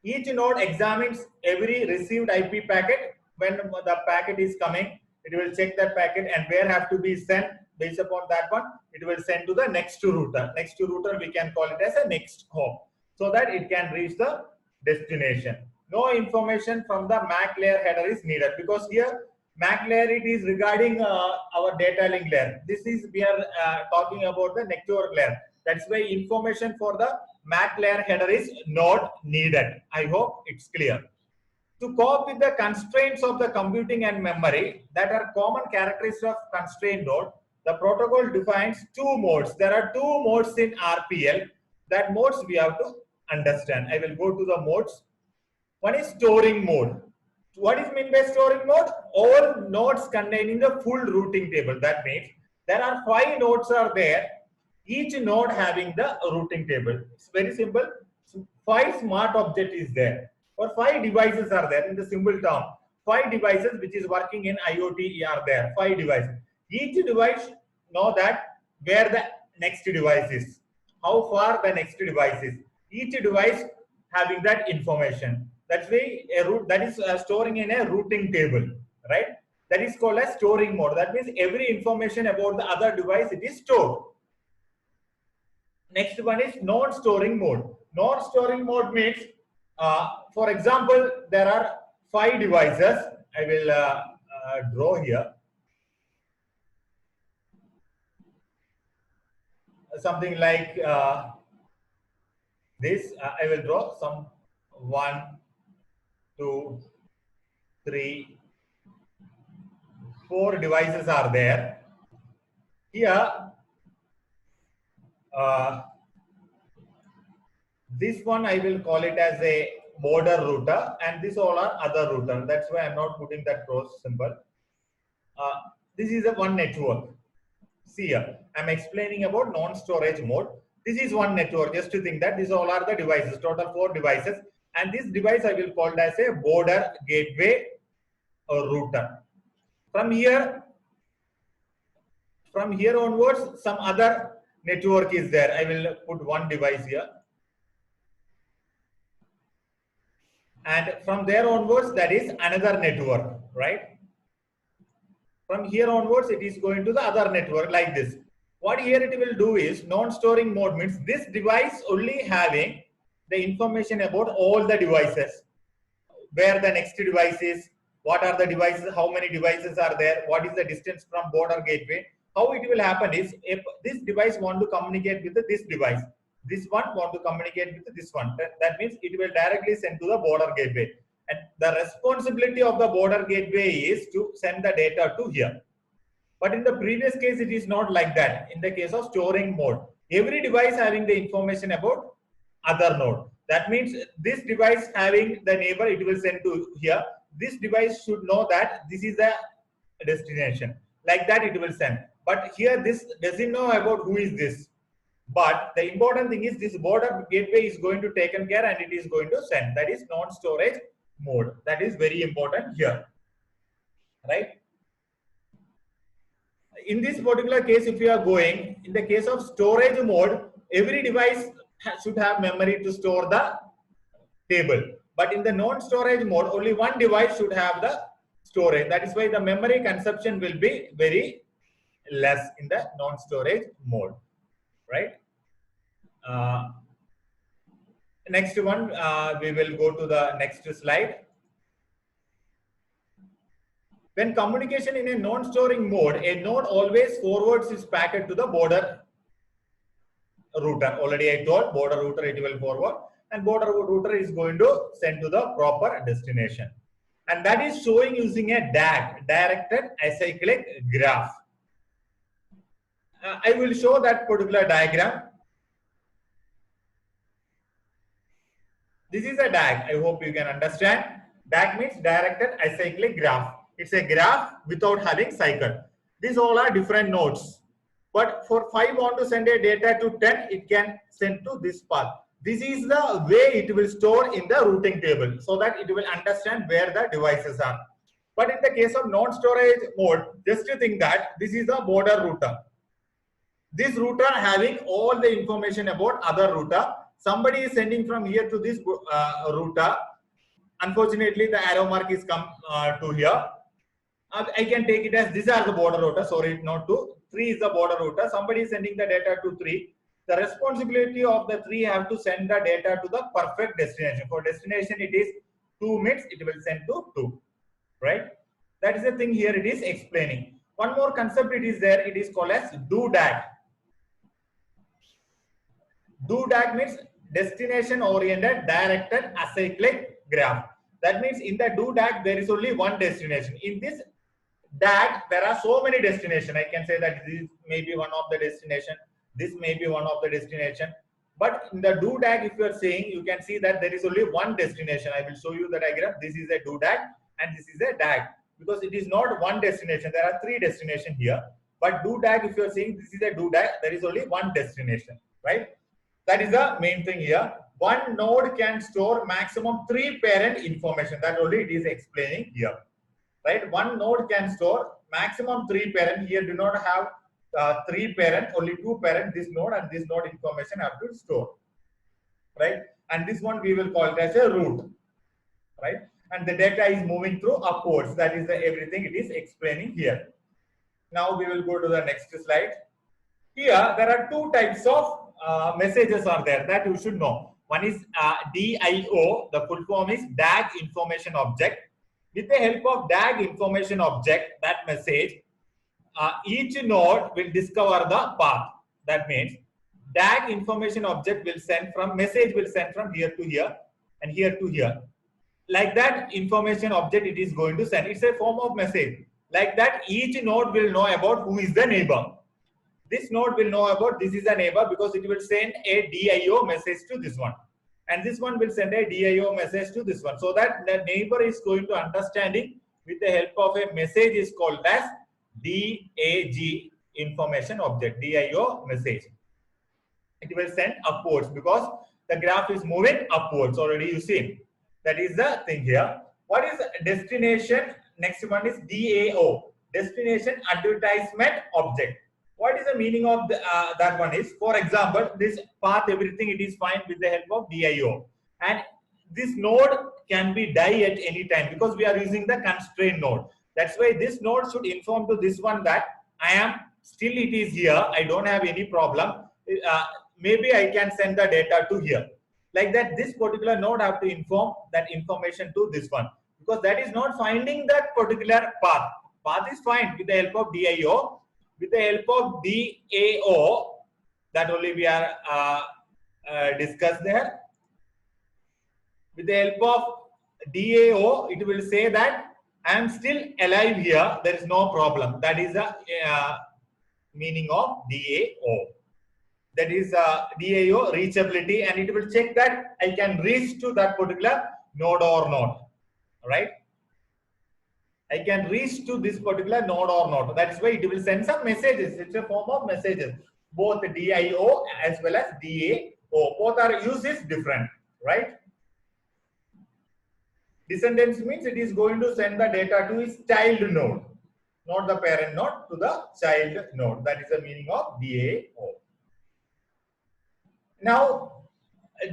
Each node examines every received IP packet. When the packet is coming, it will check that packet and where have to be sent. Based upon that one, it will send to the next router. Next router we can call it as a next hop, so that it can reach the destination. No information from the MAC layer header is needed, because here MAC layer it is regarding our data link layer. This is we are talking about the network layer. That's why information for the MAC layer header is not needed. I hope it's clear. To cope with the constraints of the computing and memory that are common characteristics of constrained node, The protocol defines two modes. There are two modes in RPL. That modes we have to understand. I will go to the modes. One is storing mode. What is meant by storing mode? All nodes containing the full routing table. That means there are 5 nodes are there, each node having the routing table. It's very simple. 5 smart object is there, or 5 devices are there in the simple term. 5 devices which is working in IoT are there. 5 devices. Each device know that where the next device is, how far the next device is. Each device having that information. That's why a root that is storing in a routing table, right? That is called as storing mode. That means every information about the other device it is stored. Next one is non-storing mode. Non-storing mode means, for example, there are 5 devices. I will draw here something like this. I will draw some 1, 2, 3, 4 devices are there. Here, this one I will call it as a border router, and this all are other router. That's why I'm not putting that cross symbol. This is a one network. See here, I'm explaining about non-storage mode. This is one network. Just to think that these all are the devices, total 4 devices, and this device I will call it as a border gateway or router. From here onwards, some other network is there. I will put one device here. And from there onwards, that is another network, right? From here onwards, it is going to the other network like this. What here it will do is non-storing mode means this device only having the information about all the devices, where the next device is, what are the devices, how many devices are there, what is the distance from border gateway. How it will happen is, if this device want to communicate with this device, this one want to communicate with this one, that means it will directly send to the border gateway. And the responsibility of the border gateway is to send the data to here. But in the previous case, it is not like that. In the case of storing mode, every device having the information about other node. That means this device having the neighbor, it will send to here. This device should know that this is the destination. Like that, it will send. But here, this doesn't know about who is this. But the important thing is this border gateway is going to taken care and it is going to send. That is non-storage mode. That is very important here, right? In this particular case, if you are going, in the case of storage mode, every device should have memory to store the table. But in the non-storage mode, only one device should have the storage. That is why the memory consumption will be very less in the non-storage mode, right? Next one, we will go to the next slide. When communication in a non-storing mode, a node always forwards its packet to the border router. Already I told border router it will forward, and border router is going to send to the proper destination. And that is showing using a DAG, directed acyclic graph. I will show that particular diagram. This is a DAG. I hope you can understand. DAG means directed acyclic graph. It's a graph without having cycle. These all are different nodes. But for 5 want to send a data to 10, it can send to this path. This is the way it will store in the routing table so that it will understand where the devices are. But in the case of non-storage mode, just to think that this is a border router. This router having all the information about other router. Somebody is sending from here to this router. Unfortunately, the arrow mark is come to here. I can take it as these are the border router. Sorry, not 2. 3 is the border router. Somebody is sending the data to 3. The responsibility of the 3 have to send the data to the perfect destination. For destination, it is 2 minutes. It will send to 2. Right? That is the thing here. It is explaining. One more concept it is there. It is called as DODAG. DODAG means destination oriented directed acyclic graph. That means in the DODAG there is only one destination. In this DAG, there are so many destinations. I can say that this may be one of the destination, this may be one of the destination. But in the do DAG, if you are saying, you can see that there is only one destination. I will show you the diagram. This is a do DAG and this is a DAG, because it is not one destination. There are three destinations here. But do DAG, if you are saying this is a do DAG, there is only one destination, right? That is the main thing here. One node can store maximum 3 parent information. That only it is explaining here, right? One node can store maximum 3 parent. Here do not have 3 parent, only 2 parent. This node and this node information have to store, right? And this one we will call it as a root, right? And the data is moving through upwards. That is everything it is explaining here. Now we will go to the next slide. Here there are two types of messages are there that you should know. One is DIO, the full form is DAG information object. With the help of DAG information object, that message, each node will discover the path. That means DAG information object will send from, message will send from here to here and here to here. Like that information object it is going to send. It's a form of message. Like that each node will know about who is the neighbor. This node will know about this is a neighbor because it will send a DIO message to this one. And this one will send a DIO message to this one. So that the neighbor is going to understanding with the help of a message is called as DAG information object, DIO message. It will send upwards because the graph is moving upwards already you see. That is the thing here. What is destination? Next one is DAO, destination advertisement object. What is the meaning of the, that one is, for example, this path, everything it is fine with the help of DIO. And this node can be die at any time because we are using the constraint node. That's why this node should inform to this one that I am still it is here. I don't have any problem. Maybe I can send the data to here. Like that, this particular node have to inform that information to this one because that is not finding that particular path. Path is fine with the help of DIO. With the help of DAO, that only we are discussed there. With the help of DAO, it will say that I am still alive here. There is no problem. That is the meaning of DAO. That is DAO reachability, and it will check that I can reach to that particular node or not. Right? I can reach to this particular node or not. That is why it will send some messages. It's a form of messages. Both DIO as well as DAO. Both are uses different, right? Descendants means it is going to send the data to its child node, not the parent node, to the child node. That is the meaning of DAO. Now,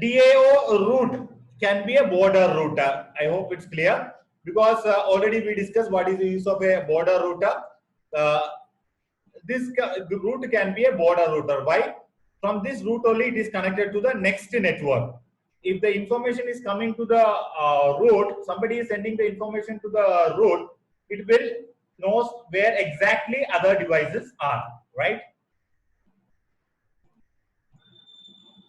DAO route can be a border router. I hope it's clear. Because already we discussed what is the use of a border router. The route can be a border router. Why? From this route only it is connected to the next network. If the information is coming to the route, somebody is sending the information to the route, it will know where exactly other devices are, right?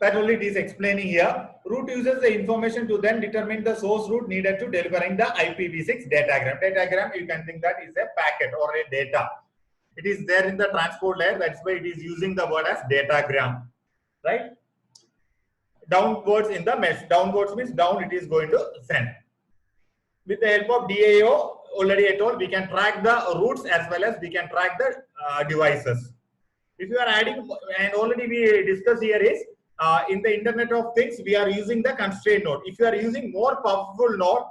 That only it is explaining here. Route uses the information to then determine the source route needed to delivering the IPv6 datagram. Datagram, you can think that is a packet or a data. It is there in the transport layer. That's why it is using the word as datagram, right? Downwards in the mesh. Downwards means down it is going to send. With the help of DAO, already I told, we can track the routes as well as we can track the devices. If you are adding, and already we discussed here is, in the Internet of Things, we are using the constraint node. If you are using more powerful node,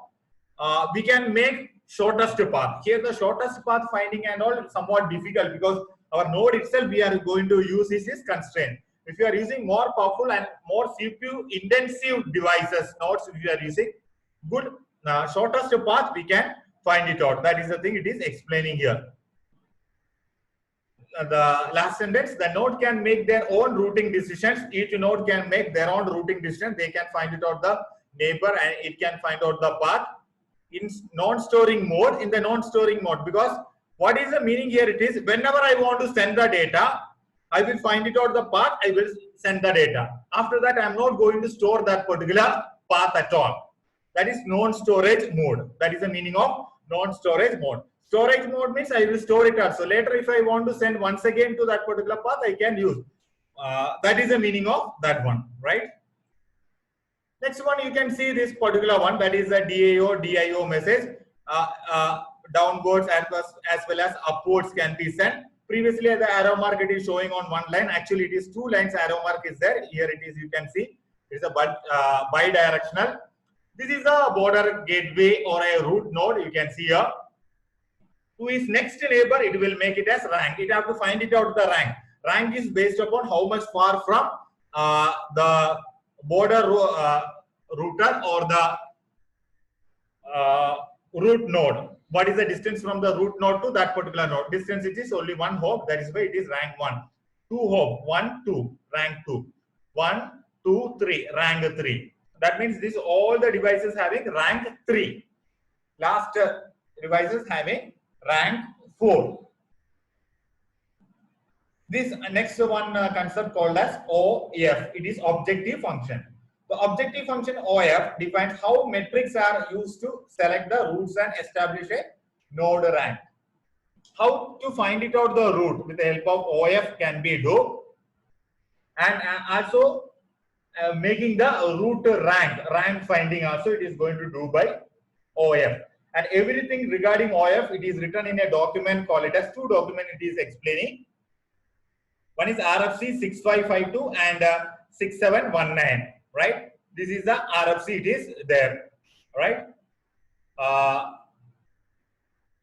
we can make shortest path. Here the shortest path finding and all is somewhat difficult because our node itself we are going to use is constraint. If you are using more powerful and more CPU intensive devices, nodes if you are using, good shortest path we can find it out. That is the thing it is explaining here. The last sentence, the node can make their own routing decisions. Each node can make their own routing decision. They can find it out the neighbor and it can find out the path in non-storing mode. In the non-storing mode, because what is the meaning here? It is whenever I want to send the data, I will find it out the path, I will send the data. After that, I am not going to store that particular path at all. That is non-storage mode. That is the meaning of non-storage mode. Storage mode means I will store it out. So later if I want to send once again to that particular path, I can use. That is the meaning of that one, right? Next one, you can see this particular one, that is the DAO, DIO message. Downwards as well as upwards can be sent. Previously, the arrow mark it is showing on one line. Actually, it is two lines. Arrow mark is there. Here it is. You can see it's a bi-directional. This is a border gateway or a root node. You can see here. To its next neighbor, it will make it as rank. It have to find it out the rank. Rank is based upon how much far from the border router or the root node. What is the distance from the root node to that particular node? Distance it is only one hop. That is why it is rank 1. 2 hop, 1, 2, rank 2. 1, 2, 3, rank 3. That means this all the devices having rank 3. Last devices having rank 4. This next one concept called as OF. It is objective function. The objective function OF defines how metrics are used to select the roots and establish a node rank. How to find it out the root with the help of OF can be do, and also making the root rank finding also it is going to do by OF. And everything regarding OF it is written in a document called it as two document it is explaining. One is RFC 6552 and 6719. Right, this is the RFC. It is there, right?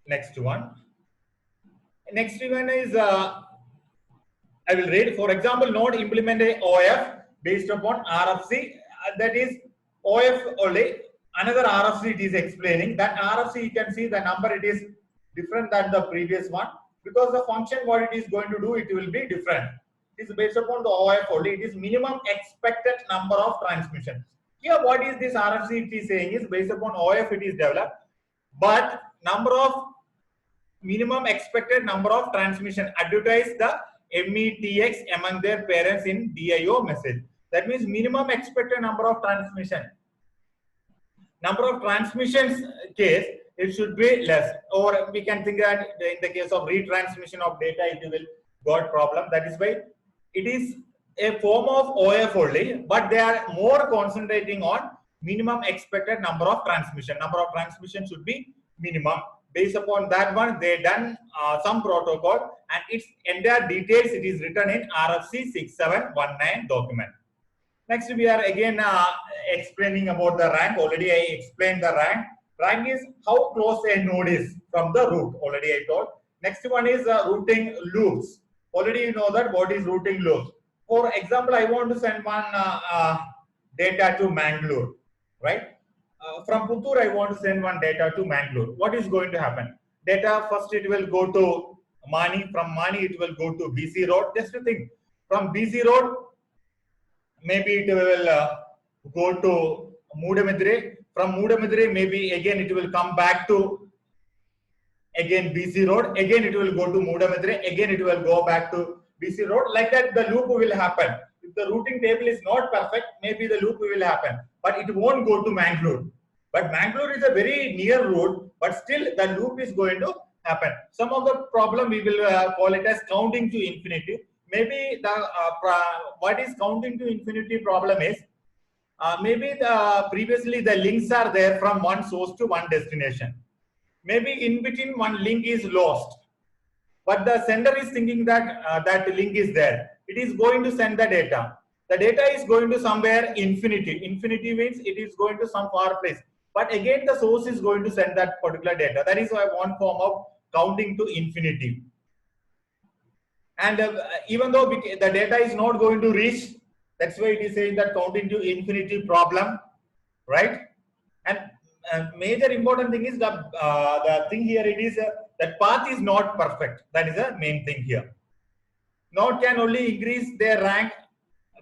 Next one. Next one is I will read. For example, node implement a OF based upon RFC. That is OF only. Another RFC it is explaining. That RFC you can see the number it is different than the previous one because the function what it is going to do it will be different. It is based upon the OF only. It is minimum expected number of transmission. Here, what is this RFC it is saying is based upon OF it is developed, but number of minimum expected number of transmission advertise the METX among their parents in DIO message. That means minimum expected number of transmission. Number of transmissions case it should be less, or we can think that in the case of retransmission of data it will got problem. That is why it is a form of OF only, but they are more concentrating on minimum expected number of transmission. Number of transmission should be minimum. Based upon that one, they done some protocol, and its entire details it is written in RFC 6719 document. Next, we are again explaining about the rank. Already I explained the rank. Rank is how close a node is from the root. Already I told. Next one is routing loops. Already you know that what is routing loops. For example, I want to send one data to Mangalore, right? From Puttur, I want to send one data to Mangalore. What is going to happen? Data first it will go to Mani. From Mani it will go to BC Road. Just to think, from BC Road, maybe it will go to Mudamidre. From Mudamidre, maybe again it will come back to again BC Road. Again it will go to Mudamidre. Again it will go back to BC Road. Like that, the loop will happen. If the routing table is not perfect, maybe the loop will happen, but it won't go to Mangalore. But Mangalore is a very near road, but still the loop is going to happen. Some of the problem we will call it as counting to infinity. Maybe the what is counting to infinity problem is maybe previously the links are there from one source to one destination. Maybe in between one link is lost, but the sender is thinking that that link is there. It is going to send the data. The data is going to somewhere infinity. Infinity means it is going to some far place. But again, the source is going to send that particular data. That is one form of counting to infinity. And even though the data is not going to reach, that's why it is saying that counting to infinity problem, right? And major important thing is the thing here it is that path is not perfect. That is the main thing here. Node can only increase their rank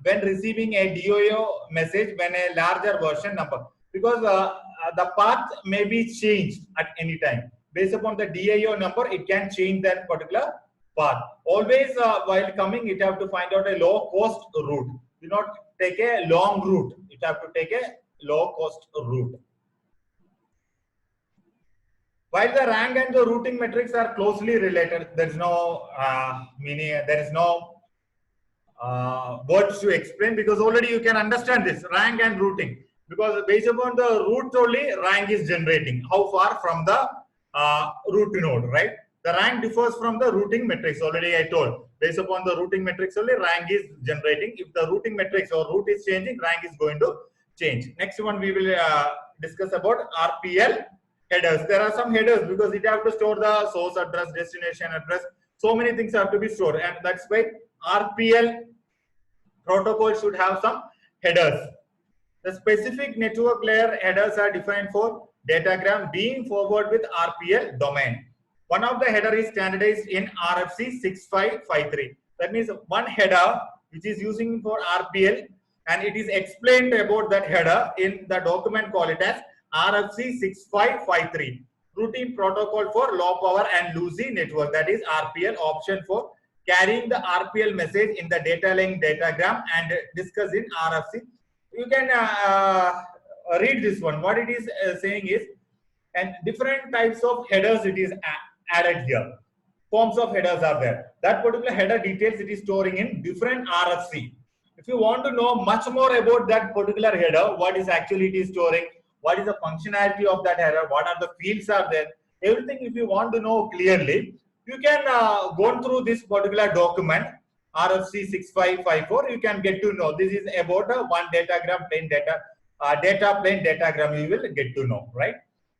when receiving a DIO message when a larger version number, because the path may be changed at any time. Based upon the DIO number, it can change that particular path. Always while coming, it have to find out a low cost route. Do not take a long route. It have to take a low cost route. While the rank and the routing metrics are closely related, there is no meaning, there is no words to explain, because already you can understand this rank and routing, because based upon the route only rank is generating how far from the root node, right? The rank differs from the routing metrics. Already I told, based upon the routing metrics only rank is generating. If the routing metrics or route is changing, rank is going to change. Next one we will discuss about RPL headers. There are some headers because it have to store the source address, destination address. So many things have to be stored, and that's why RPL protocol should have some headers. The specific network layer headers are defined for datagram being forwarded with RPL domain. One of the header is standardized in RFC 6553. That means one header which is using for RPL, and it is explained about that header in the document, call it as RFC 6553. Routine protocol for low power and loosey network, that is RPL, option for carrying the RPL message in the data link datagram and discuss in RFC. You can read this one. What it is saying is, and different types of headers it is added here. Forms of headers are there. That particular header details it is storing in different RFC. If you want to know much more about that particular header, what is actually it is storing, what is the functionality of that header, what are the fields are there, everything if you want to know clearly, you can go through this particular document, RFC 6554, you can get to know. This is about a one datagram plain data plain datagram you will get to know, right?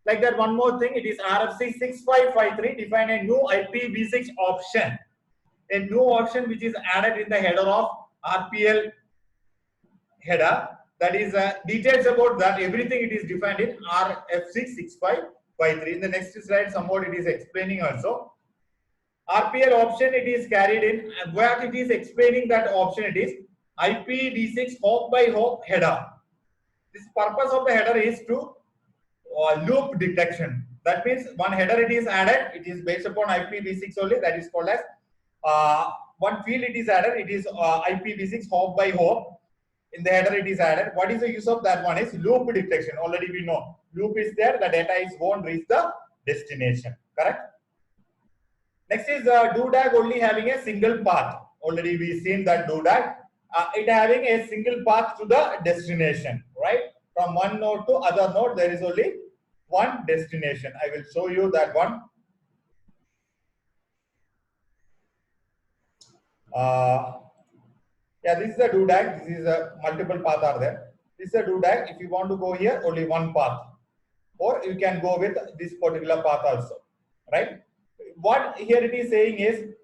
Like that, one more thing, it is RFC 6553 define a new IPv6 option. A new option which is added in the header of RPL header, that is details about that, everything it is defined in RFC 6553. In the next slide, somewhat it is explaining also. RPL option it is carried in, and where it is explaining that option, it is IPv6 hop by hop header. This purpose of the header is to loop detection. That means one header it is added, it is based upon IPv6 only, that is called as one field it is added, it is IPv6 hop by hop. In the header it is added. What is the use of that one is loop detection. Already we know loop is there, the data is won't reach the destination, correct? Next is DODAG only having a single path. Already we seen that DODAG, it having a single path to the destination, right? From one node to other node, there is only one destination. I will show you that one. Yeah, this is a DODAG. This is a multiple path are there. This is a DODAG. If you want to go here, only one path, or you can go with this particular path also, right? What here it is saying is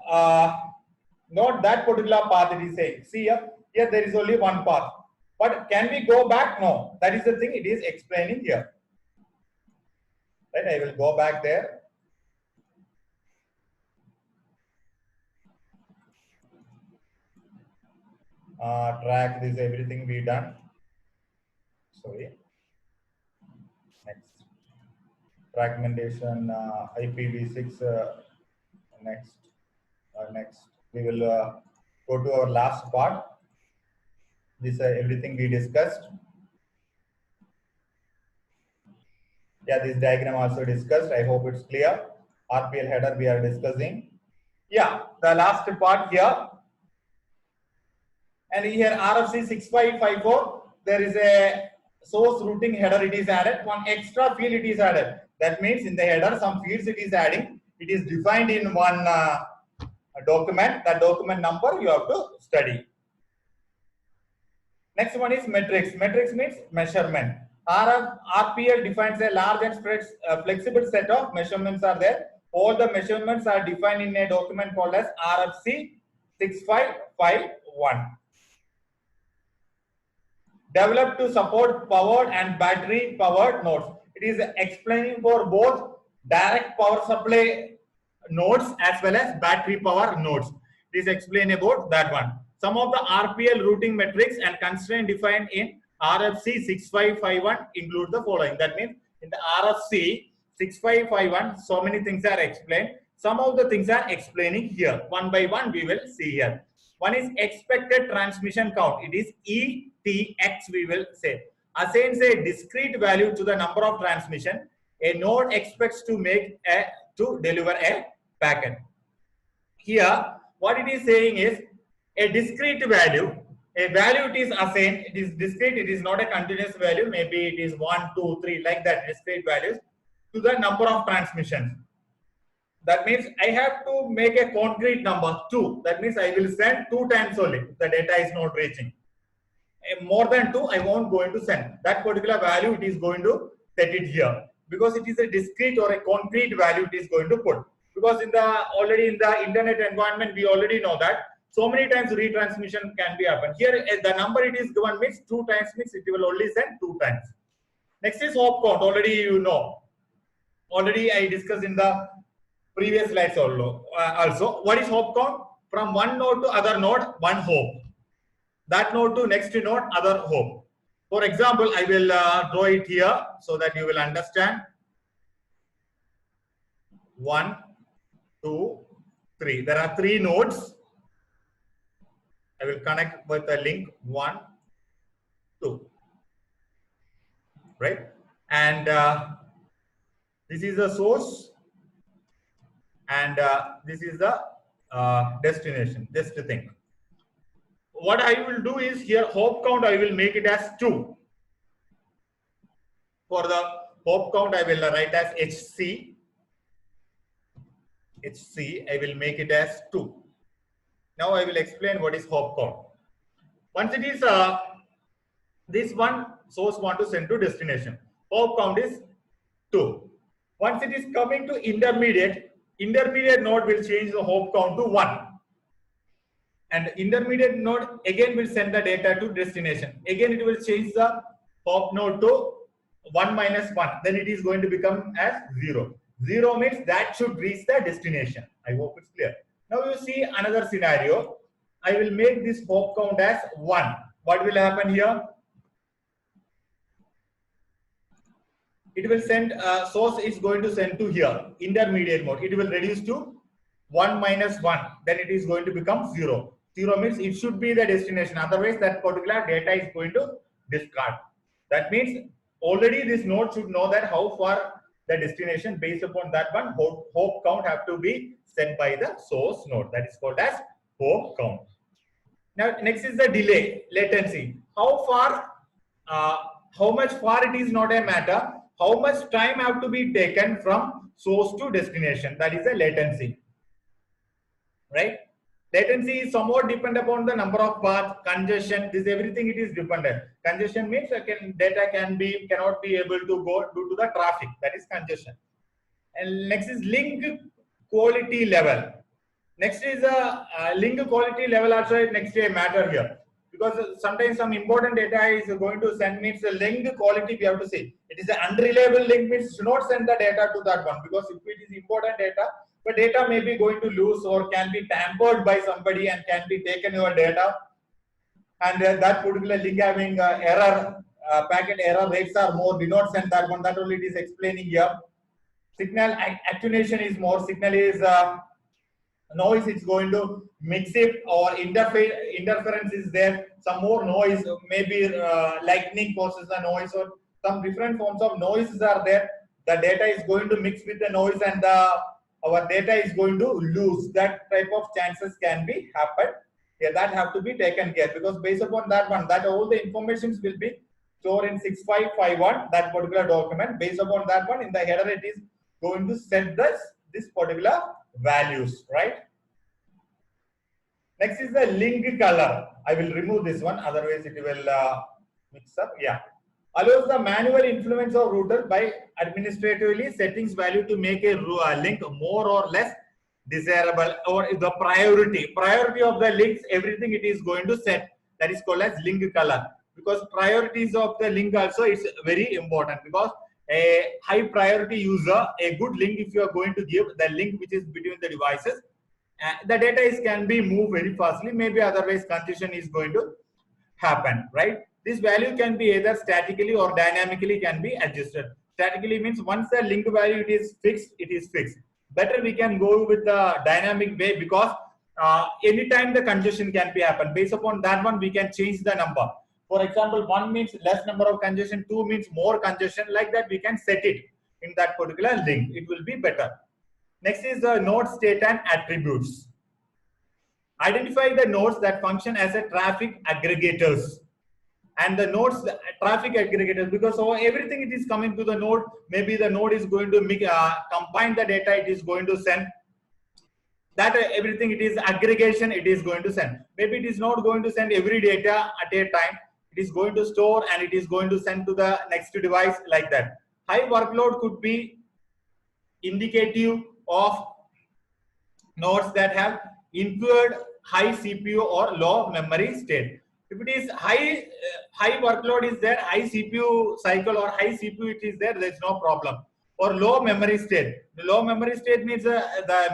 not that particular path it is saying. See here there is only one path. But can we go back? No. That is the thing it is explaining here. Right? I will go back there. Track this, everything we done. Sorry. Next. Fragmentation, IPv6. Next. Next. We will go to our last part. This everything we discussed. Yeah, this diagram also discussed. I hope it's clear. RPL header we are discussing. Yeah, the last part here. And here RFC 6554, there is a source routing header it is added. One extra field it is added. That means in the header some fields it is adding. It is defined in one document. That document number you have to study. Next one is metrics. Metrics means measurement. RPL defines a large and flexible set of measurements are there. All the measurements are defined in a document called as RFC 6551. Developed to support powered and battery powered nodes. It is explaining for both direct power supply nodes as well as battery power nodes. It is explained about that one. Some of the RPL routing metrics and constraint defined in RFC 6551 include the following. That means in the RFC 6551, so many things are explained. Some of the things are explaining here. One by one we will see here. One is expected transmission count. It is ETX we will say. Assigns a discrete value to the number of transmission. a node expects to deliver a packet. Here, what it is saying is a discrete value. A value it is assigned, it is discrete, it is not a continuous value, maybe it is 1, 2, 3, like that, discrete values, to the number of transmissions. That means I have to make a concrete number 2. That means I will send 2 times only if the data is not reaching. More than 2, I won't going to send. That particular value, it is going to set it here. Because it is a discrete or a concrete value it is going to put. Because already in the internet environment, we already know that so many times retransmission can be happen. Here, the number it is given means 2 times means it will only send 2 times. Next is hop count. Already you know. Already I discussed in the previous slides also. What is hop count? From one node to other node, one hop. That node to next node, other hop. For example, I will draw it here so that you will understand. 1, 2, 3. There are 3 nodes. I will connect with a link 1, 2. Right? And this is the source. And this is the destination. Just to think. What I will do is here hop count I will make it as 2. For the hop count I will write as HC. HC I will make it as 2. Now I will explain what is hop count. Once it is this one source want to send to destination. Hop count is 2. Once it is coming to intermediate node will change the hop count to 1. And intermediate node again will send the data to destination. Again it will change the hop node to 1 minus 1. Then it is going to become as 0. 0 means that should reach the destination. I hope it's clear. Now you see another scenario. I will make this hop count as 1. What will happen here? It will send, source is going to send to here, intermediate mode. It will reduce to 1 minus 1. Then it is going to become 0. 0 means it should be the destination. Otherwise, that particular data is going to discard. That means already this node should know that how far the destination. Based upon that one, hop count have to be sent by the source node. That is called as hop count. Now, next is the delay, latency. How far, how much far it is not a matter. How much time have to be taken from source to destination. That is the latency. Right? Latency is somewhat dependent upon the number of paths, congestion. This everything it is dependent. Congestion means data cannot be able to go due to the traffic. That is congestion. And next is link quality level. Next is a link quality level also next a matter here, because sometimes some important data is going to send means the link quality we have to see. It is an unreliable link means do not send the data to that one, because if it is important data, the data may be going to lose or can be tampered by somebody and can be taken your data, and that particular link having error, packet error rates are more. Do not send that one. That only it is explaining here. Signal attenuation is more. Signal is noise. It's going to mix it, or interference is there. Some more noise, maybe lightning causes the noise, or some different forms of noises are there. The data is going to mix with the noise, and our data is going to lose. That type of chances can be happen. Yeah, that have to be taken care, because based upon that one, that all the informations will be stored in 6551, that particular document. Based upon that one, in the header it is going to set this particular values, right? Next is the link color. I will remove this one, otherwise it will mix up. Yeah, allows the manual influence of router by administratively settings value to make a link more or less desirable, or the priority of the links, everything it is going to set. That is called as link color, because priorities of the link also is very important, because a high priority user, a good link, if you are going to give the link which is between the devices, the data can be moved very fastly. Maybe otherwise congestion is going to happen, right? This value can be either statically or dynamically can be adjusted. Statically means once the link value it is fixed, it is fixed. Better we can go with the dynamic way, because anytime the congestion can be happen. Based upon that one, we can change the number. For example, 1 means less number of congestion, 2 means more congestion. Like that, we can set it. in that particular link. It will be better. Next is the node state and attributes. Identify the nodes that function as a traffic aggregators. And the nodes, traffic aggregators, because everything it is coming to the node. Maybe the node is going to combine the data, it is going to send. That everything it is aggregation, it is going to send. Maybe it is not going to send every data at a time. It is going to store and it is going to send to the next device like that. High workload could be indicative of nodes that have incurred high CPU or low memory state. If it is high workload is there, high CPU cycle or high CPU it is there, is no problem. Or low memory state. The low memory state means the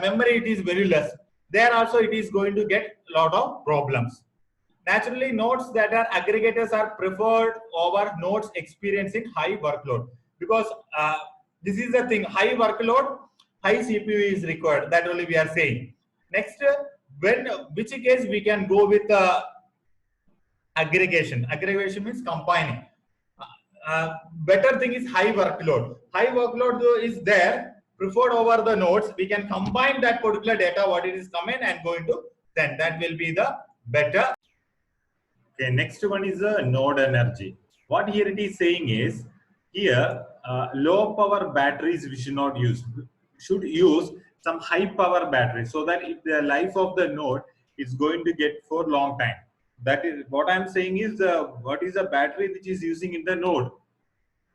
memory it is very less. There also it is going to get a lot of problems. Naturally, nodes that are aggregators are preferred over nodes experiencing high workload, because this is the thing, high workload, high CPU is required. That only we are saying. Next, which case we can go with aggregation. Aggregation means combining. Better thing is high workload. High workload is there, preferred over the nodes. We can combine that particular data, what it is coming and going to send. That will be the better. Okay, next one is the node energy. What here it is saying is, here low power batteries we should not use. Should use some high power battery, so that if the life of the node is going to get for long time. That is what I am saying is what is the battery which is using in the node,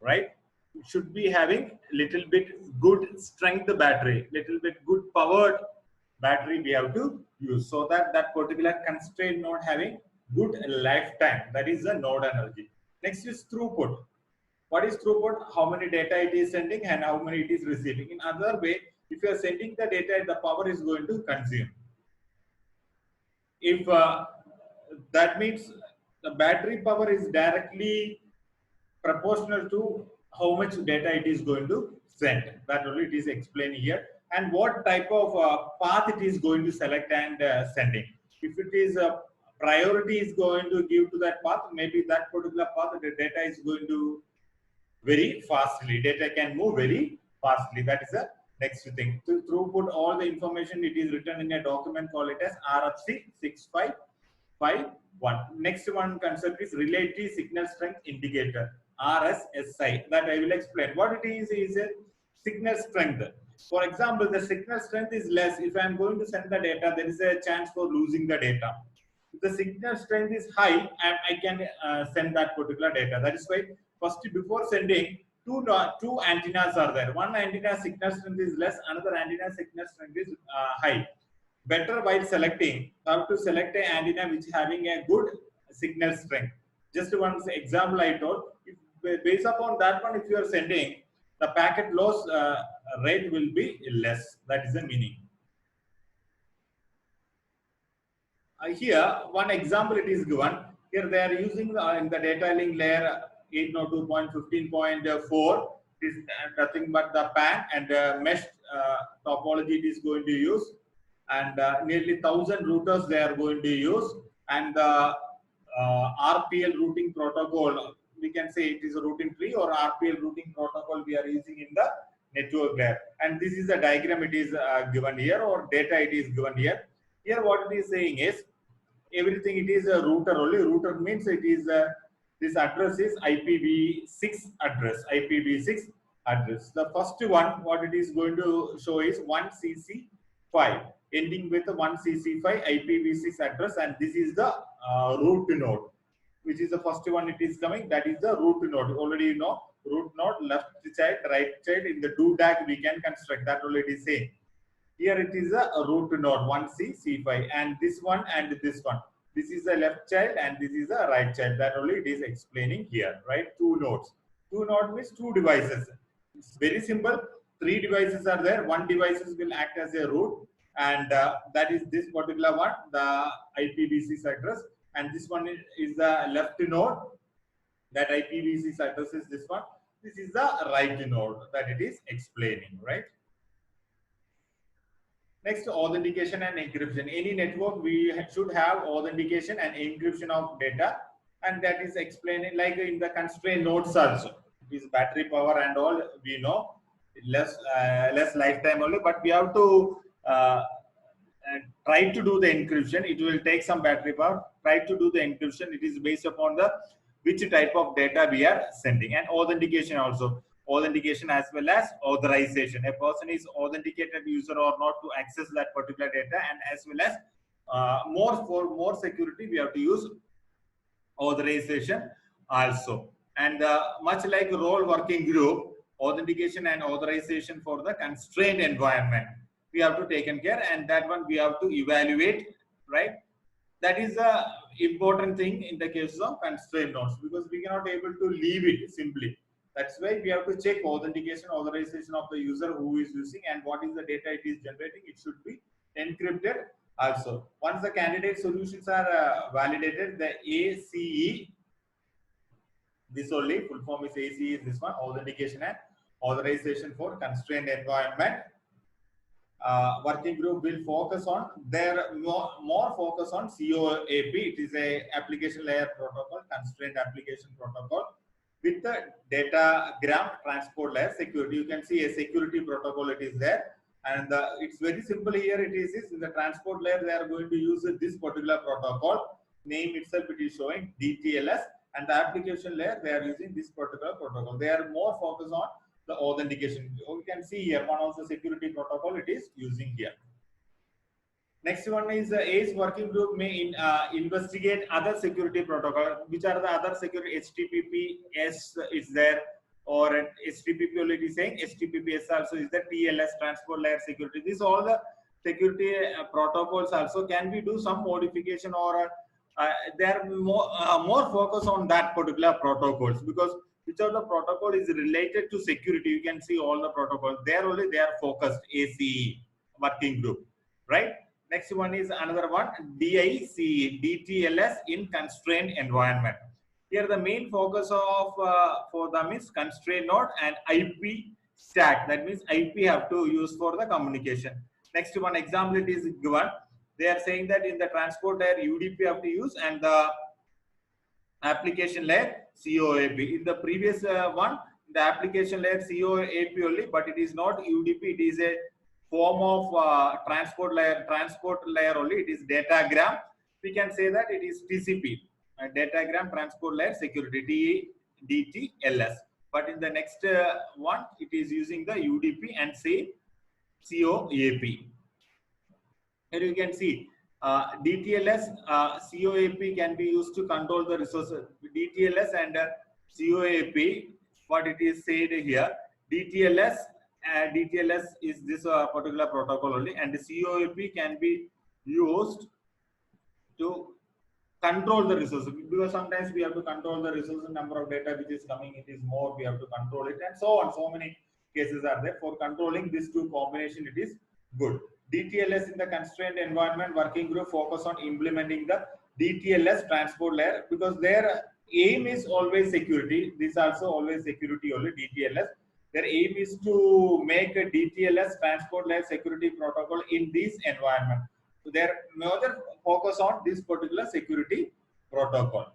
right? It should be having little bit good strength battery, little bit good powered battery we have to use, so that that particular constraint node having good lifetime. That is the node energy. Next is throughput. What is throughput? How many data it is sending and how many it is receiving. In other way, if you are sending the data, the power is going to consume. If that means the battery power is directly proportional to how much data it is going to send. That only it is explained here. And what type of path it is going to select and sending. If it is a priority is going to give to that path, maybe that particular path, the data is going to very fastly. Data can move very fastly. That is the next thing. To throughput all the information, it is written in a document, call it as RFC 6551. Next one concept is relative signal strength indicator, RSSI. That I will explain. What it is a signal strength. For example, the signal strength is less. If I am going to send the data, there is a chance for losing the data. If the signal strength is high, and I can send that particular data. That is why first, before sending, two antennas are there. One antenna signal strength is less, another antenna signal strength is high. Better while selecting, how to select an antenna which having a good signal strength. Just one example I told. If, based upon that one, if you are sending, the packet loss rate will be less. That is the meaning. Here, one example it is given. Here they are using in the data link layer 802.15.4. It is nothing but the PAN and mesh topology it is going to use. And nearly 1,000 routers they are going to use. And the RPL routing protocol, we can say it is a routing tree or RPL routing protocol we are using in the network layer. And this is a diagram it is given here, or data it is given here. Here what it is saying is, everything it is a router only. Router means it is this address is IPv6 address. IPv6 address. The first one, what it is going to show is 1CC5, ending with 1CC5 IPv6 address, and this is the root node, which is the first one it is coming. That is the root node. Already you know, root node, left child, right child. In the DODAG we can construct. That already same. Here it is a root node 1CC5, and this one and this one. This is the left child and this is the right child. That only it is explaining here, right? Two nodes. Two nodes means two devices. It's very simple. Three devices are there. One device will act as a root, and that is this particular one, the IPv6 address. And this one is the left node. That IPv6 address is this one. This is the right node that it is explaining, right? Next, authentication and encryption. Any network we should have authentication and encryption of data, and that is explaining like in the constraint nodes also. It is battery power and all we know. less lifetime only, but we have to try to do the encryption. It will take some battery power. Try to do the encryption. It is based upon the which type of data we are sending, and authentication also. Authentication as well as authorization. A person is authenticated user or not to access that particular data, and as well as for more security we have to use authorization also. And much like role working group, authentication and authorization for the constrained environment we have to taken care, and that one we have to evaluate, right? That is a important thing in the cases of constrained nodes, because we cannot able to leave it simply. That's why we have to check authentication, authorization of the user who is using, and what is the data it is generating. It should be encrypted also. Once the candidate solutions are validated, the ACE, this only full form is ACE, is this one, authentication and authorization for constrained environment. Working group will focus on more focus on COAP. It is a application layer protocol, constrained application protocol with the datagram transport layer security. You can see a security protocol, it is there, and it's very simple here. It is in the transport layer they are going to use this particular protocol. Name itself it is showing DTLS, and the application layer they are using this particular protocol. They are more focused on the authentication. You can see here one of the security protocol it is using here. Next one is ACE working group may investigate other security protocol. Which are the other security? HTTPS is there, or HTTP only is saying HTTPS also is the TLS, transport layer security. These all the security protocols also can we do some modification, or they are more focus on that particular protocols, because which of the protocol is related to security. You can see all the protocols there only they are focused. ACE working group, right? Next one is another one, DICE, DTLS in constrained environment. Here the main focus of for them is constrained node and IP stack. That means IP have to use for the communication. Next one example it is given. They are saying that in the transport layer UDP have to use, and the application layer COAP. In the previous one, the application layer COAP only, but it is not UDP. It is a form of transport layer only. It is datagram. We can say that it is TCP, datagram transport layer security, DTLS. But in the next one, it is using the UDP and say COAP. Here you can see DTLS, COAP can be used to control the resources. DTLS and COAP, what it is said here, DTLS is this particular protocol only, and the COAP can be used to control the resources, because sometimes we have to control the resource number of data which is coming, it is more, we have to control it, and so on. So many cases are there. For controlling these two combination, it is good. DTLS in the constrained environment working group focus on implementing the DTLS transport layer, because their aim is always security. This also always security only, DTLS. Their aim is to make a DTLS transport layer security protocol in this environment. So their major focus on this particular security protocol.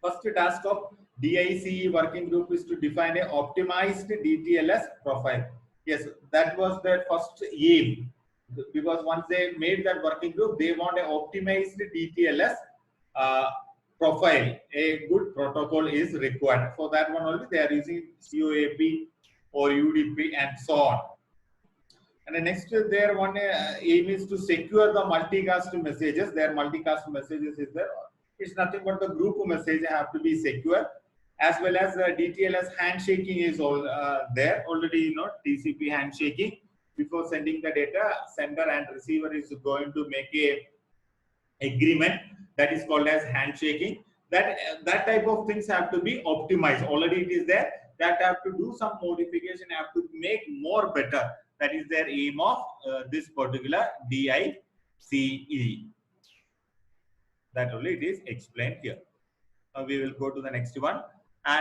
First task of DICE working group is to define a optimized DTLS profile. Yes, that was their first aim, because once they made that working group, they want an optimized DTLS profile. A good protocol is required. For that one only, they are using COAP or UDP and so on. And the next, their one aim is to secure the multicast messages. Their multicast messages is there. It's nothing but the group message have to be secure, as well as DTLS handshaking is all there already. You know, TCP handshaking before sending the data, sender and receiver is going to make a agreement that is called as handshaking. That type of things have to be optimized. Already it is there. That have to do some modification, have to make more better. That is their aim of this particular DICE. That only it is explained here. Now we will go to the next one.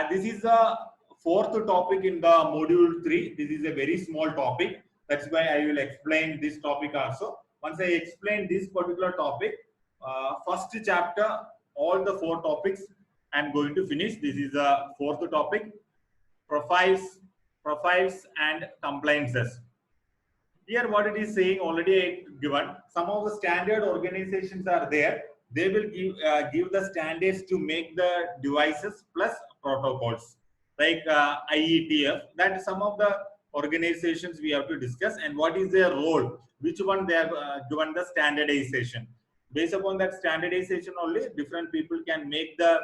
This is the fourth topic in the module 3. This is a very small topic. That's why I will explain this topic also. Once I explain this particular topic, first chapter, all the 4 topics I'm going to finish. This is the fourth topic. Profiles profiles and compliances. Here what it is saying already given, some of the standard organizations are there. They will give the standards to make the devices plus protocols like IETF. That is some of the organizations we have to discuss, and what is their role, which one they have given the standardization. Based upon that standardization only, different people can make the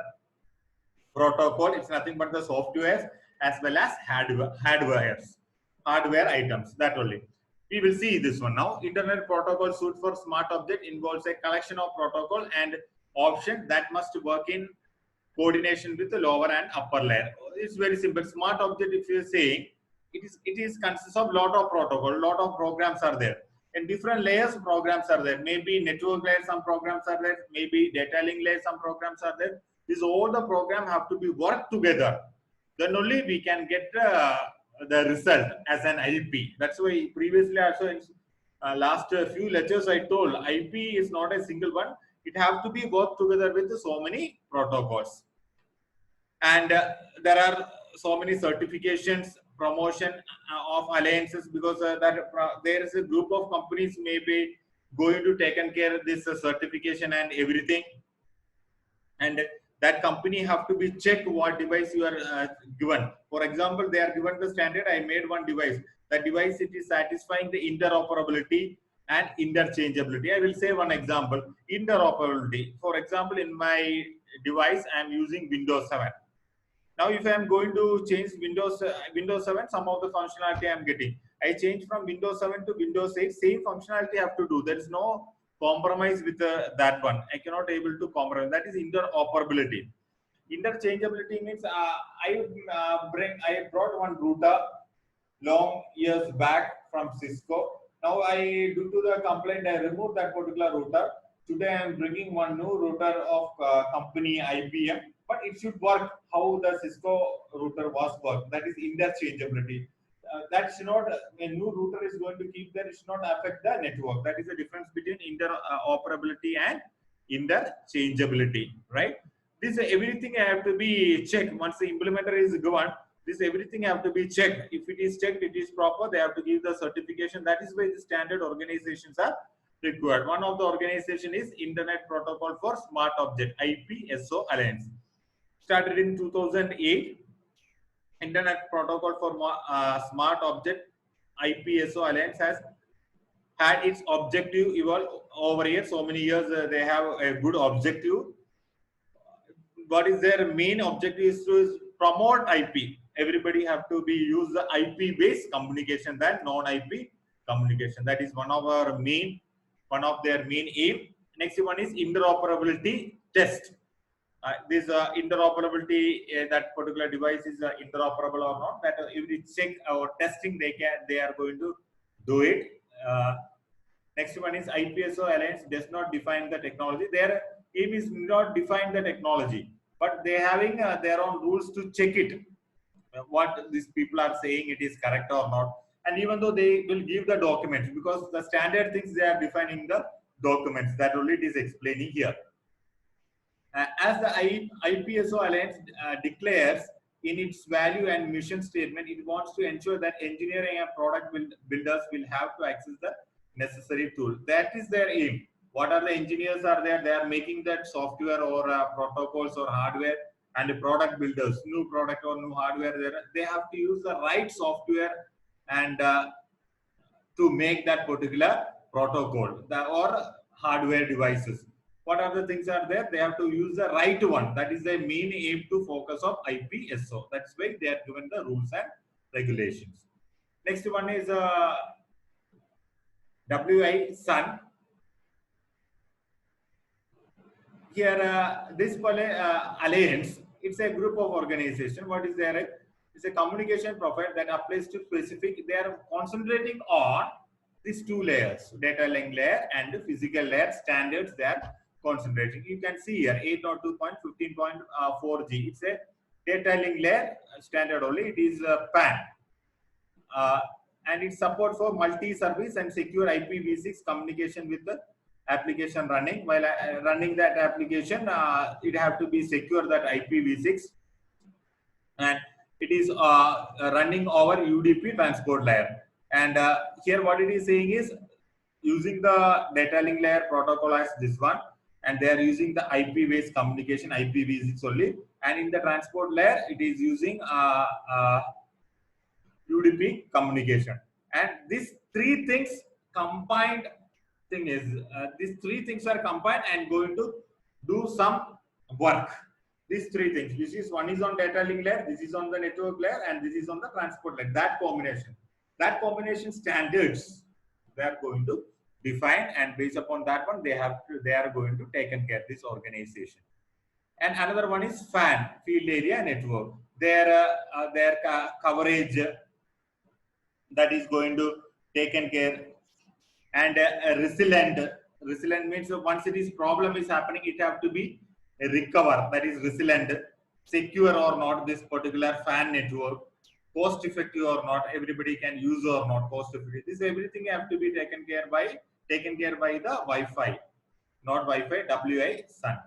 protocol. It's nothing but the software as well as hardware items. That only. We will see this one now. Internet protocol suite for smart object involves a collection of protocol and options that must work in coordination with the lower and upper layer. It's very simple. Smart object, if you are saying, it is consists of lot of protocol, lot of programs are there. And different layers programs are there. Maybe network layer some programs are there. Maybe data link layer some programs are there. These all the program have to be worked together. Then only we can get the result as an IP. That's why previously also in last few lectures I told IP is not a single one. It have to be worked together with so many protocols. And there are so many certifications, promotion of alliances, because there is a group of companies may be going to taken care of this certification and everything, and that company have to be checked what device you are given. For example, they are given the standard, I made one device. That device, it is satisfying the interoperability and interchangeability. I will say one example. Interoperability. For example, in my device, I am using Windows 7. Now, if I am going to change Windows 7, some of the functionality I am getting. I change from Windows 7 to Windows 8, same functionality I have to do. There is no compromise with that one. I cannot able to compromise. That is interoperability. Interchangeability means I brought one router long years back from Cisco. Now due to the complaint, I removed that particular router. Today I am bringing one new router of company IBM, but it should work how the Cisco router was worked. That is interchangeability. That should not, a new router is going to keep there, it should not affect the network. That is the difference between interoperability and interchangeability, right? This everything have to be checked. Once the implementer is given, this everything have to be checked. If it is checked, it is proper, they have to give the certification. That is why the standard organizations are required. One of the organization is Internet Protocol for Smart Object, IPSO Alliance. Started in 2008. Internet Protocol for Smart Object, IPSO Alliance, has had its objective evolve over years. So many years they have a good objective. What is their main objective is to promote IP. Everybody have to be use the IP based communication than non-IP communication. That is one of their main aim. Next one is interoperability test. This interoperability, that particular device is interoperable or not. That every check or testing they are going to do it. Next one is IPSO Alliance does not define the technology. Their aim is not define the technology, but they having their own rules to check it. What these people are saying, it is correct or not. And even though they will give the documents, because the standard things they are defining the documents, that only it is explaining here. As the IPSO Alliance declares in its value and mission statement, it wants to ensure that engineering and product builders will have to access the necessary tool. That is their aim. What are the engineers are there? They are making that software or protocols or hardware, and the product builders, new product or new hardware, they have to use the right software and to make that particular protocol or hardware devices. What are the things are there? They have to use the right one. That is the main aim to focus of IPSO. That's why they are given the rules and regulations. Next one is WI Sun. Here, this alliance, it's a group of organization. What is there? It's a communication profile that applies to specific. They are concentrating on these two layers, data link layer and the physical layer standards. They are concentrating. You can see here 802.15.4G. It's a data link layer standard only. It is PAN. And it support for multi-service and secure IPv6 communication with the application running. While running that application, it have to be secure, that IPv6. And it is running over UDP transport layer. And here what it is saying is using the data link layer protocol as this one, and they are using the IP-based communication, IPv6 only. And in the transport layer, it is using UDP communication. And these three things combined thing is these three things are combined and going to do some work. These three things, this is one is on data link layer, this is on the network layer, and this is on the transport layer. That combination standards they are going to define, and based upon that one they are going to take care of this organization. And another one is FAN, field area network. Their coverage that is going to taken care. And resilient means once it is problem is happening, it have to be recover, that is resilient, secure or not this particular FAN network, cost effective or not, everybody can use or not, cost effective, this everything have to be taken care by the Wi-Fi, not Wi-Fi, WI SUN.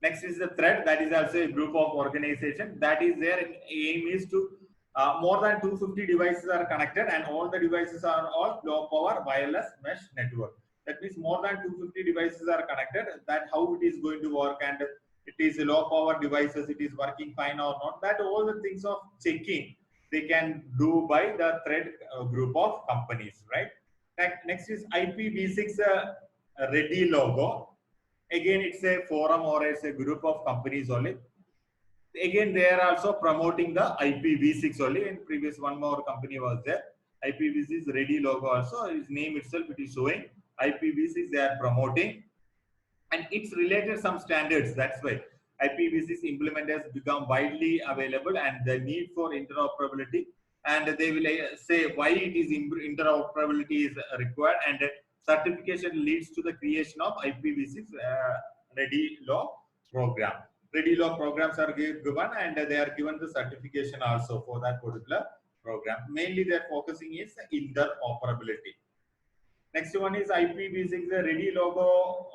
Next is the thread, that is also a group of organization that is their aim is to more than 250 devices are connected, and all the devices are all low power wireless mesh network. That means more than 250 devices are connected. That how it is going to work, and it is low power devices, it is working fine or not. That all the things of checking they can do by the thread group of companies, right? Next is IPv6 ready logo. Again, it's a forum or it's a group of companies only. Again, they are also promoting the IPv6 only. In previous one more company was there. IPv6 ready logo also. Its name itself it is showing IPv6 they are promoting, and it's related some standards. That's why IPv6 implement has become widely available, and the need for interoperability. And they will say why it is interoperability is required, and certification leads to the creation of IPv6 ready law program. Ready law programs are given, and they are given the certification also for that particular program. Mainly their focusing is interoperability. Next one is IPv6 the ready logo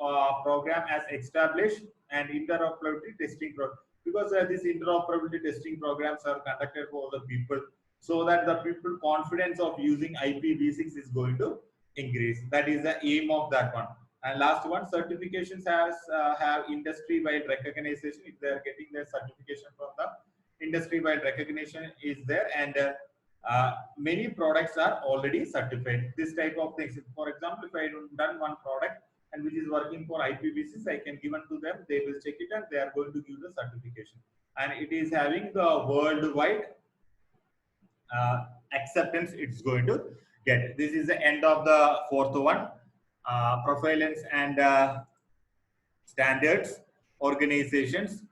program as established, and interoperability testing program, because these interoperability testing programs are conducted for the people, so that the people confidence of using IPv6 is going to increase. That is the aim of that one. And last one, certifications has have industry-wide recognition. If they are getting their certification from the industry-wide recognition is there, and many products are already certified. This type of things. For example, if I done one product and which is working for IPv6, I can give it to them. They will check it and they are going to give the certification. And it is having the worldwide acceptance. It's going to get. This is the end of the fourth one. Profiles and standards, organizations,